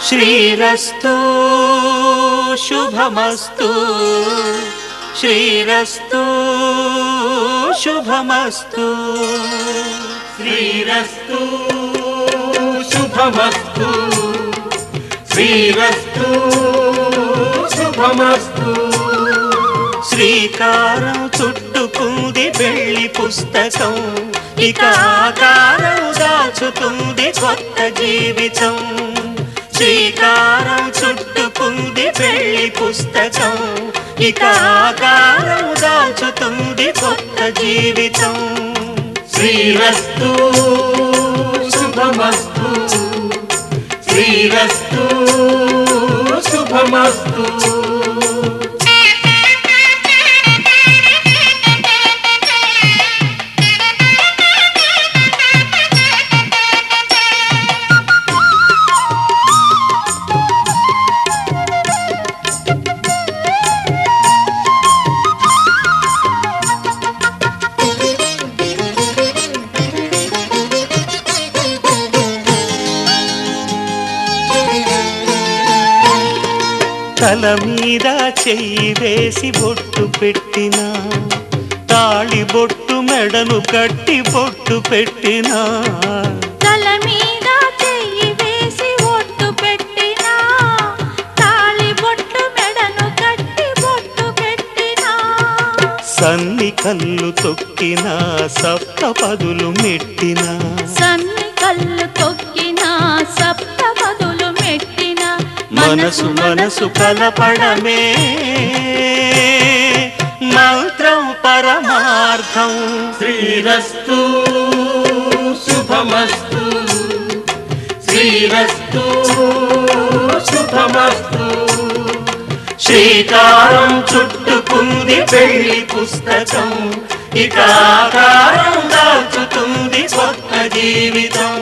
S4: శ్రీరస్తు శుభమస్తు, శ్రీరస్తు శుభమస్తు,
S6: శ్రీరస్తు శుభమస్తు, శ్రీరస్తు శుభమస్తు.
S4: శ్రీకారం చుట్టుకుంది పెళ్లి పుస్తకం, ఇక ఆకారం దాచుతుంది కొత్త జీవితం. శ్రీకారం చుట్టుకుంది పెళ్లి పుస్తకం, ఇక ఆకారం దాచుతుంది కొత్త జీవితం.
S6: శ్రీరస్తు శుభమస్తు, శ్రీరస్తు శుభమస్తు.
S4: తల మీద చెయ్యి వేసి బొట్టు పెట్టినా, తాళి బొట్టు మెడను కట్టి బొట్టు పెట్టినా,
S5: తల మీద చెయ్యి వేసి ఒట్టు పెట్టినా, తాళి బొట్టు మెడను కట్టి బొట్టు పెట్టినా,
S4: సన్ని కళ్ళు తొక్కినా సప్త పదులు మెట్టినా,
S5: సన్ని కళ్ళు తొక్కినా సప్త పదులు మెట్టినా,
S4: మనసు మనసు కలపడమే మంత్రం పరమార్థం.
S6: శ్రీరస్తు శుభమస్తు, శ్రీరస్తు శుభమస్తు.
S4: శ్రీకారం చుట్టుకుంది పెళ్లి పుస్తకం, ఇక ఆకారం దాచుతుంది కొత్త జీవితం.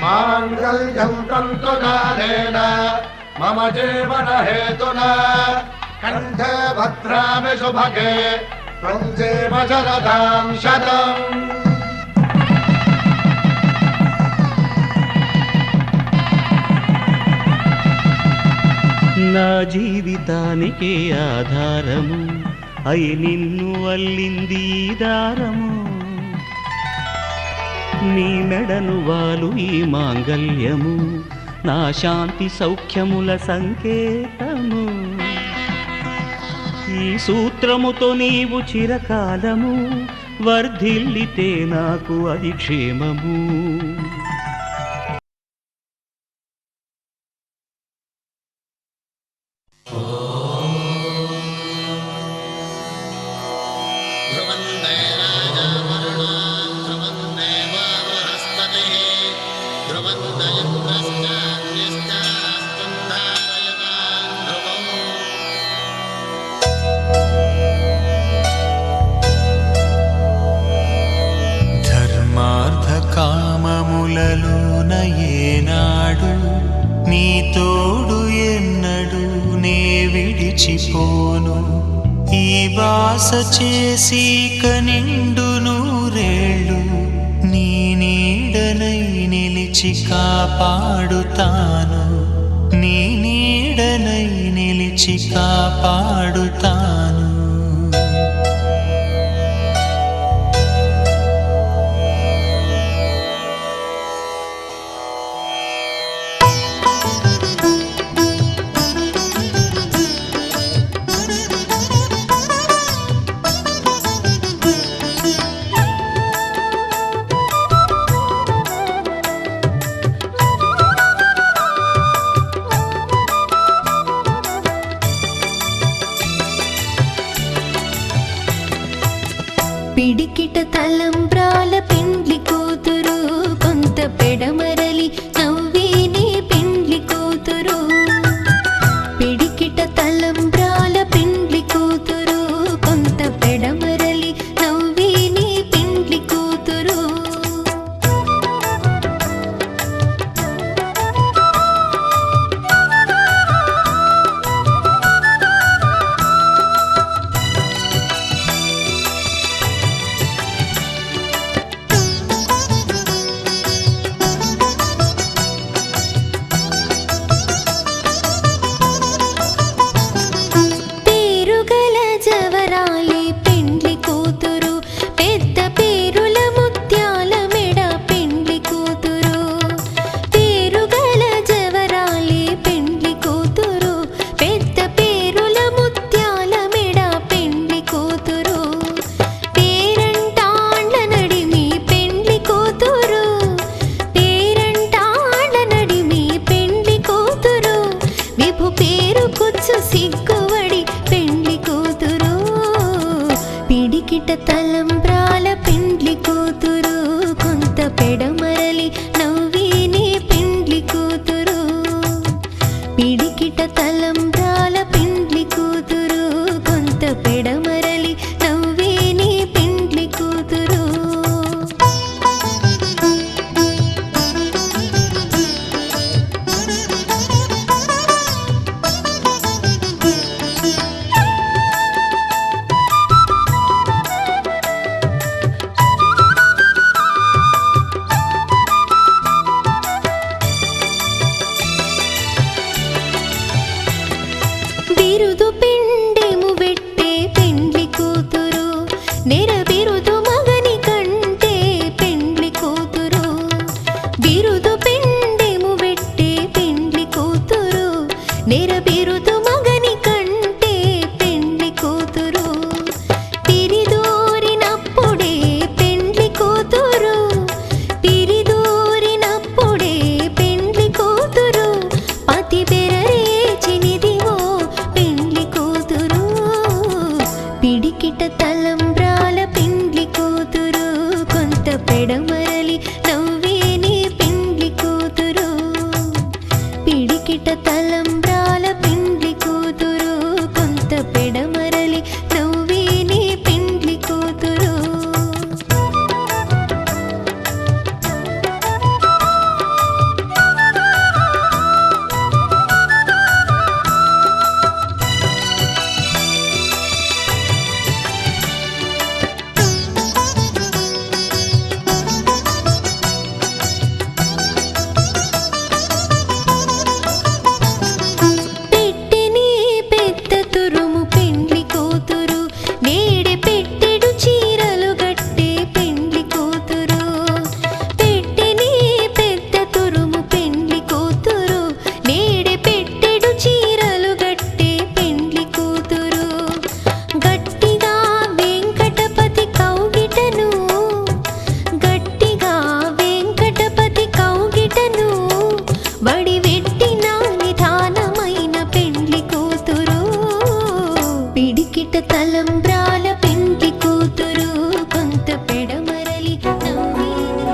S6: మాంగళ్యం తంతుకాలేన మమ జీవన హేతునా కంఠే భద్రామి శుభగే త్వం జీవ శరదాం శతం.
S4: నా జీవితానికి ఆధారము అయి నిన్ను అల్లింది ఈ దారము. నీ మెడను వాలు ఈ మాంగల్యము నా శాంతి సౌఖ్యముల సంకేతము. ఈ సూత్రముతో నీవు చిరకాలము వర్ధిల్లితే నాకు అది క్షేమము. కామములలోన ఏనాడు నీ తోడు ఎన్నడు నే విడిచిపోను. ఈ బాస చేసి కనిండు నూరేళ్ళు నీ నీడనై నిలిచి కాపాడుతాను. నీ నీడనై నిలిచి కాపాడుతాను.
S3: పిడికిట తలంబ్రాల పెండ్లి కూతురు కొంత పెడమరలి నవ్వేనే పెండ్లి కూతురు పిడికిట తలంబ్రాల పెండ్లి కూతురు కొంత పెడమరలి నవ్వేనే పెండ్లి కూతురు పేరుగల జవరాలే పెండ్లి కూతురు పెద్ద పేరుల ముత్యాల మెడ పెండ్లి కూతురు పేరుగల జవరాలే పెండ్లి కూతురు పెద్ద పేరుల ముత్యాల మెడ పెండ్లి కూతురు పేరంటాండ్ల నడిమి పెండ్లి కూతురు పేరంటాండ్ల నడిమి పెండ్లి కూతురు విభు పేరు కుచ్చు సిగ్గువడి పెండ్లి కూతురు పిడికిట తలంబ్రాల పెండ్లి కూతురు కొంత పెడమరలి నవ్వేనే పెండ్లి కూతురు పిడికిట తలంబ్రాల పెండ్లి కూతురు కొంత పెడమరలి నవ్వేనే పెండ్లి కూతురు బిరుదు పిండెము వెట్టే పెండ్లి కూతురు నెర బిరుదు మగని కంటే పెండ్లి కూతురు బిరుదు పిండెము వెట్టే పెండ్లి కూతురు నెర బిరుదు మగని కంటే పెండ్లి కూతురు పిరిదూరినప్పుడే పెండ్లి కూతురు పిరిదూరినప్పుడే పెండ్లి కూతురు పతి బెరరేచినిదివో పెండ్లి కూతురు పిడికిట తలంబ్రాల పెండ్లి కూతురు కొంత పెడమరలి నవ్వేనే పెండ్లి కూతురు పిడికిట తలంబ్రాల పెండ్లి కూతురు కొంత పెడమరలి నవ్వేనే పెండ్లి కూతురు పెట్టెనే పెద్ద తురుము పెండ్లి కూతురు నేడే పెట్టెడు చీరలు గట్టే పెండ్లి కూతురు పెట్టెనే పెద్ద తురుము పెండ్లి కూతురు నేడే పెట్టెడు చీరలు గట్టే పెండ్లి కూతురు గట్టిగా వెంకటపతి కౌగిటను గట్టిగా వెంకటపతి కౌగిటను బడి వెట్టిన నిధానమైన పెండ్లి కూతురు పిడికిట తలంబ్రాల పెండ్లి కూతురు కొంత పెడమరలి నవ్వేనే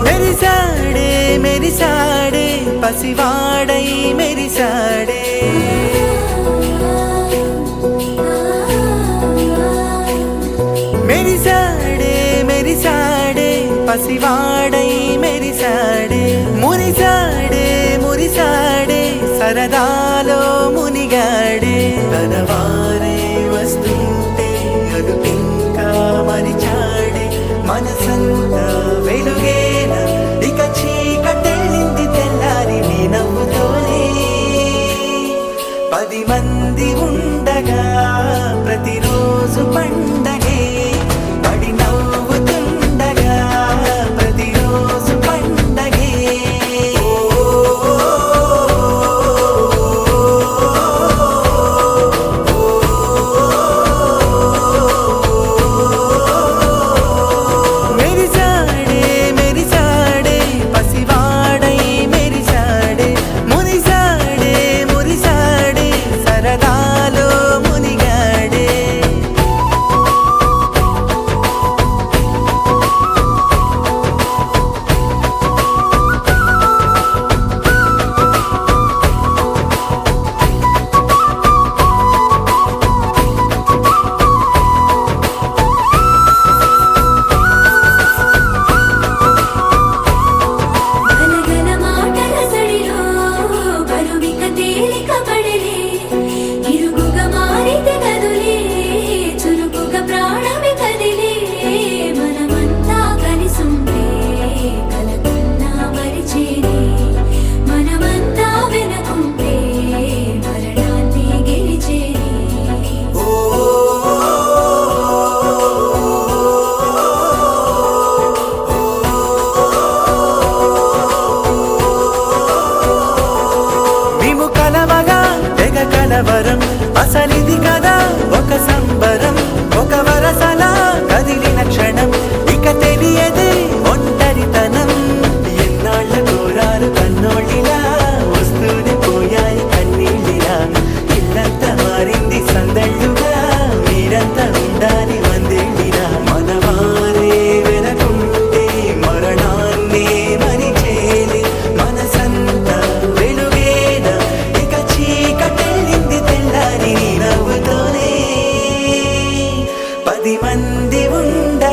S8: మెరిసాడే మెరిసాడే పసివాడై మెరిసాడే మెరిసాడే మెరిసాడే పసివాడై మెరిసాడే మురిసాడే మురిసాడే సరదాలో మునిగాడే తనవారే వస్తుంటే అదుపింకా మరిచాడే మనసంతా వెలుగేనా ఇక చీకటెళ్ళింది తెల్లారి నీ నవ్వుతోనే 10 మంది ఉండగా ప్రతిరోజు పండగే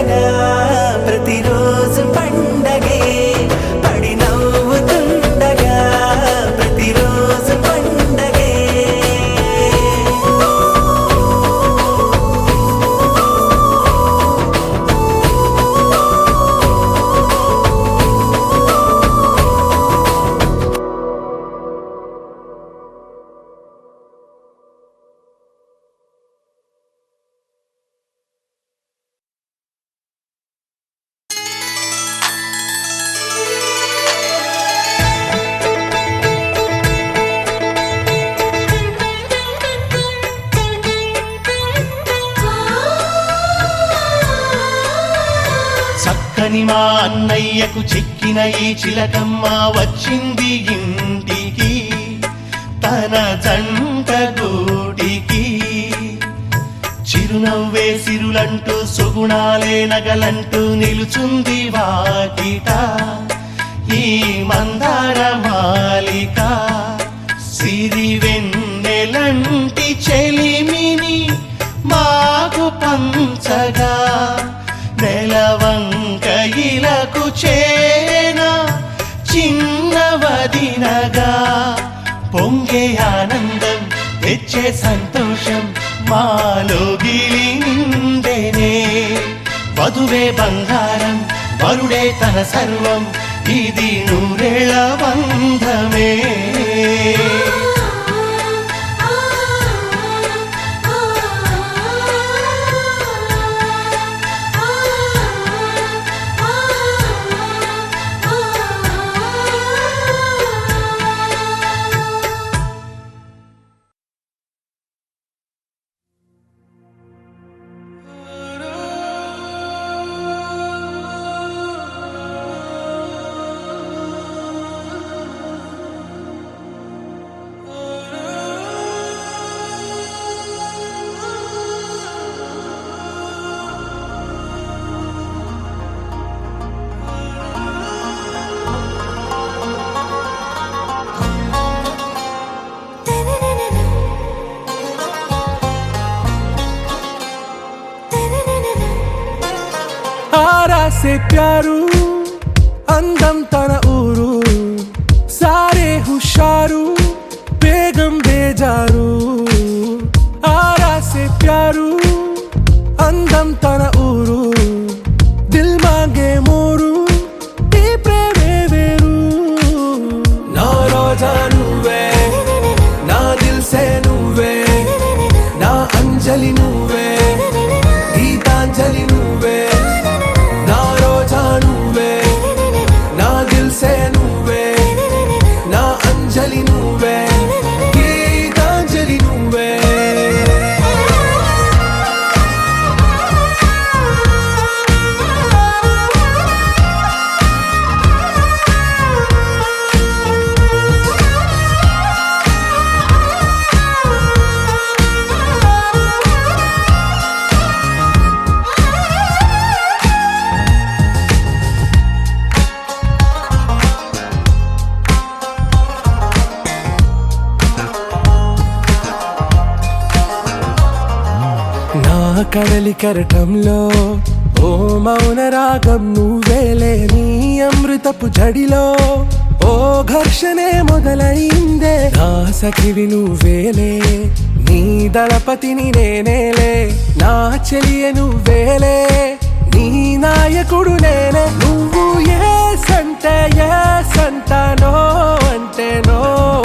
S8: ఉండగా ప్రతిరోజు పండగే పడి నవ్వుతుండగా ప్రతిరోజు పండగే
S4: చక్కని మా అన్నయ్యకు చిక్కిన ఈ చిలకమ్మ వచ్చింది ఇంటికి తన జంట గూటికి చిరునవ్వే సిరులంటూ సుగుణాలే నగలంటూ నిలుచుంది వాకిట ఈ మందార మాలిక సిరి వెన్నెలంటి చెలిమిని మాకు పంచగా నెలవంక ఇలకు చేరేనా చిన్నవదినగా పొంగే ఆనందం తెచ్చే సంతోషం మాలో గిలి నిండెనే వధువే బంగారం వరుడే తన సర్వం ఇది నూరేళ్ల బంధమే
S9: आरा से प्यारू అందం తన ఊరు సారే హుషారు బేగం బేజారు ఆరా సే ప్యారు అందం తన ఊరు దిల్ మాంగే మోరు ఈ ప్రేమే వేరు నా రోజా నువ్వే నా దిల్ సే నువ్వే నా అంజలి నువ్వే గీతాంజలి నువ్వే నా రోజా నువ్వే నా దిల్ సే నువ్వే నా అంజలి నువ్వే గీతాంజలి నువ్వే కడలి కరటంలో ఓ మౌన రాగం నువ్వేలే నీ అమృతపు జడిలో ఓ ఘర్షణే మొదలైందే నా సఖివి నువ్వేలే నీ దళపతిని నేనేలే నా చెలియ నువ్వేలే నీ నాయకుడు నేనే నువ్వు ఏ సంట నో అంటే నో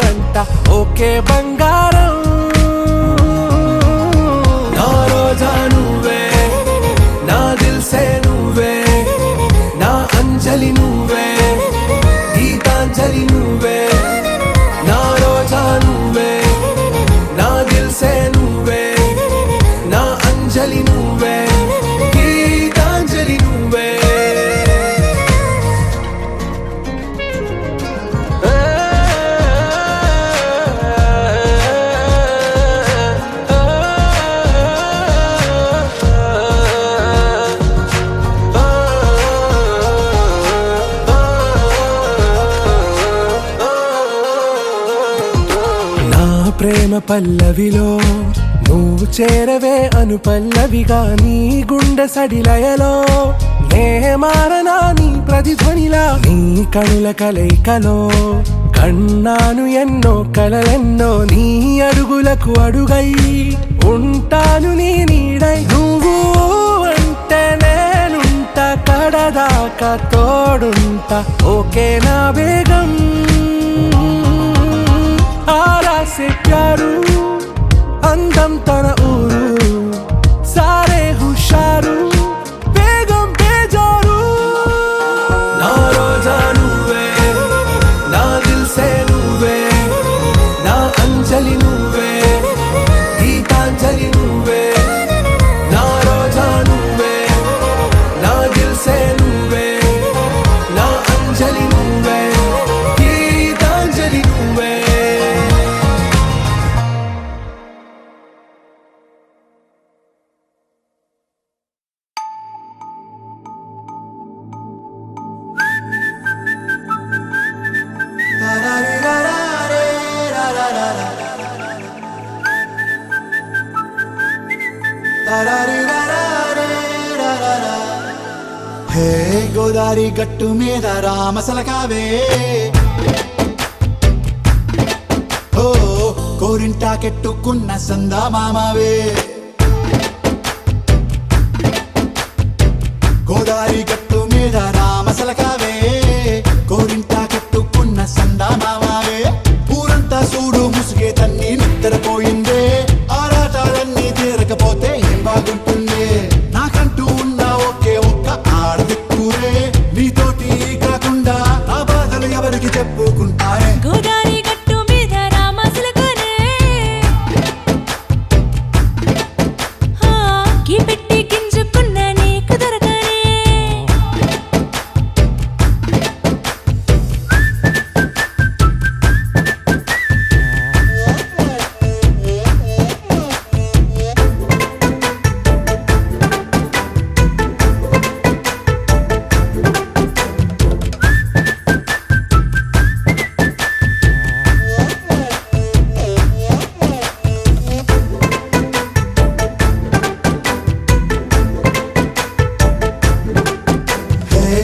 S9: అంట ఓకే బంగారం నా రోజా నువ్వే నా దిల్ సే నువ్వే నా అంజలి నువ్వే గీతాంజలి నువ్వే నా రోజా నువ్వే నా దిల్ సే నువ్వే నా అంజలి నువ్వే గీతాంజలి నువ్వే ప్రేమ పల్లవిలో నువ్వు చేరవే అను పల్లవిగా నీ గుండె సడిలయలో నే మారనా నీ ప్రతిధ్వనిలా నీ కనుల కలయికలో కన్నాను ఎన్నో కలలెన్నో నీ అడుగులకు అడుగై ఉంటాను నీ నీడై నువ్వు అంటే నేనుంట కడదాకా తోడుంటా ఓకే నా బేగం आरा से प्यारू अंदम तन ऊरू सारे हुशारू बेगम बेजारू ना रोजा नुवे ना दिल से नुवे ना अंजलि नुवे गीतांजलि नुवे ना रोजा नुवे ना दिल से नुवे ना अंजलि नुवे गीतांजलि नुवे
S2: హే గోదారి గట్టు మీద రామసలకావే ఓ కోరింటా కెట్టుకున్న సందా మామావే గోదారి గట్టు మీద రామసలకావే కోరింటా కెట్టుకున్న సందా మామావే ఊరంతా చూడు ముసుగే తన్ని నిద్రపోయిందే ఆరాటాలన్నీ తీరకపోతే ఏం బాగుంటుంది నాకంటూ ఉన్న ఒకే ఒక్క ఆడదిక్కురే నీతోటి కాకుండా ఆ బాధలు ఎవరికి చెప్పుకుంటారే
S5: గోదారి గట్టు మీద రామసులకనే గీ పెట్టి గింజుకున్న నీకు దొరకనే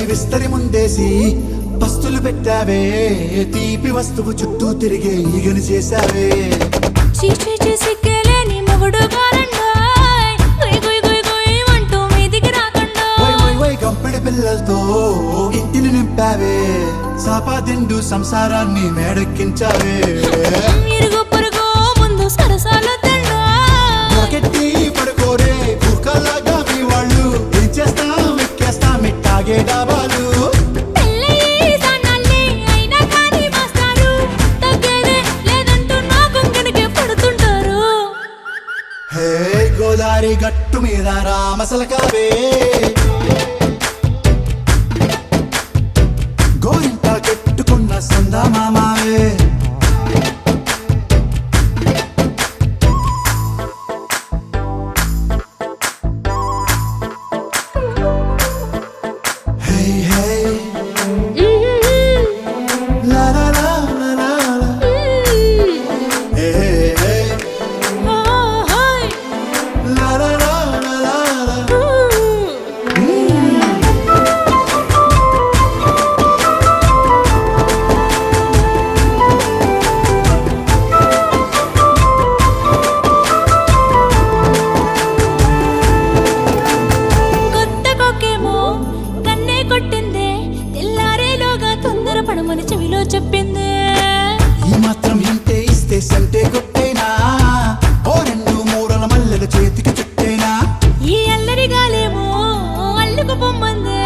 S2: విస్తరి ముందేసి పస్తులు పెట్టావే తీపి వస్తువు చుట్టూ తిరిగే ఈగను చేశావే
S5: చీచీ సిగ్గలేని మొగుడు గారండాయ్ గుయ్ గుయ్ గుయ్ గుయ్ అంటూ మీదికి రాకుండా
S2: వై వై వై గంపెడి పిల్లలతో ఇంటిని నింపావే సాపాదిండు సంసారాన్ని మేడెక్కించావే
S5: ఇరుగు పొరుగు ముందు సరసాలు తండా
S2: రాకెట్టి పడుకోరే కుక్కలాగా మీ వాళ్ళు ఏం చేస్తాం ఎక్కేస్తాం మిట్టాగే డాబాలు
S5: పెళ్ళయి సన్నాళ్ళే అయినా కానీ మాస్తారు తగ్గేదే లేదంటూ నా కొంగనికే పడుతుంటారు
S2: హే గోదారి గట్టు మీద రామసలకావే గోరింట కెట్టుకున్న సందా మామావే హే హే లా లా లా లా లా లా. హే హే
S5: హాయ్
S2: లా లా లా లా లా లా.
S5: కొత్త కొక్కేమో కన్నే కొట్టిందే తెల్లారేలోగా తొందర పడమని చెవిలో చెప్పిందే
S2: ఈ మాత్రం ఇంటే ఇస్తే సంటే కొట్టేనా ఓ రెండు మూరల మల్లెల చేతికి చుట్టేనా
S5: ఈ అల్లరి గాలేమో అల్లుకు పొమ్మందే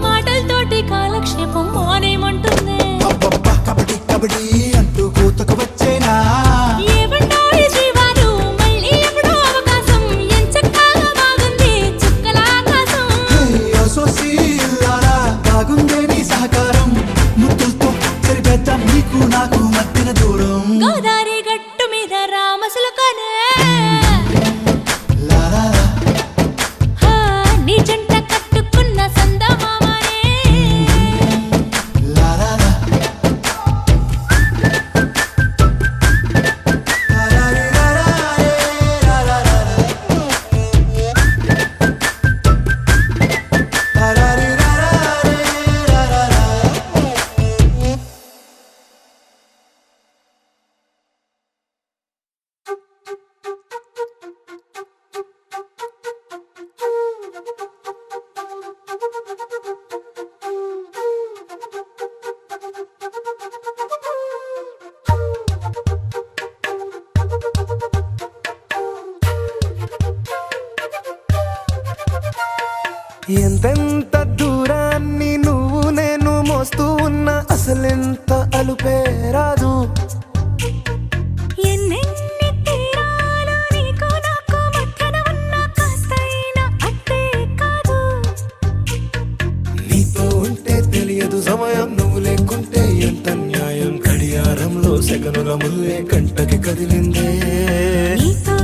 S5: మాటలతోటి కాలక్షేపం మానేమంటుంది
S2: అబ్బబ్బా కబడ్డీ కబడ్డీ అంటూ కూతకు వచ్చేనా
S5: ఏమంటారు శ్రీవారు మళ్ళీ ఎప్పుడో అవకాశం ఎంచక్కాగా బాగుంది చుక్కల ఆకాశం
S2: హే సోసి ఇల్లారా బాగుందే నీ సహకారం ముద్దులతో సరిపెద్దాం నీకు నాకు మధ్యన దూరం
S5: గోదారి గట్టు మీద రామసులకనే
S2: లా లా లా.
S5: నీ జంట కట్టుకున్న సందమామనే
S2: లా లా లా.
S9: ఎంతెంత దూరాన్ని నువ్వు నేను మోస్తూ ఉన్నా అసలెంత అలుపే రాదు.
S5: ఎన్నెన్ని తీరాలు నీకు నాకు మధ్యన ఉన్న కాస్తైనా అట్టే కాదు.
S9: నీతో ఉంటే తెలియదు సమయం, నువ్వు లేకుంటే ఎంత న్యాయం. గడియారంలో సెకనుల ముల్లే కంటకి కదిలిందే.
S5: నీతో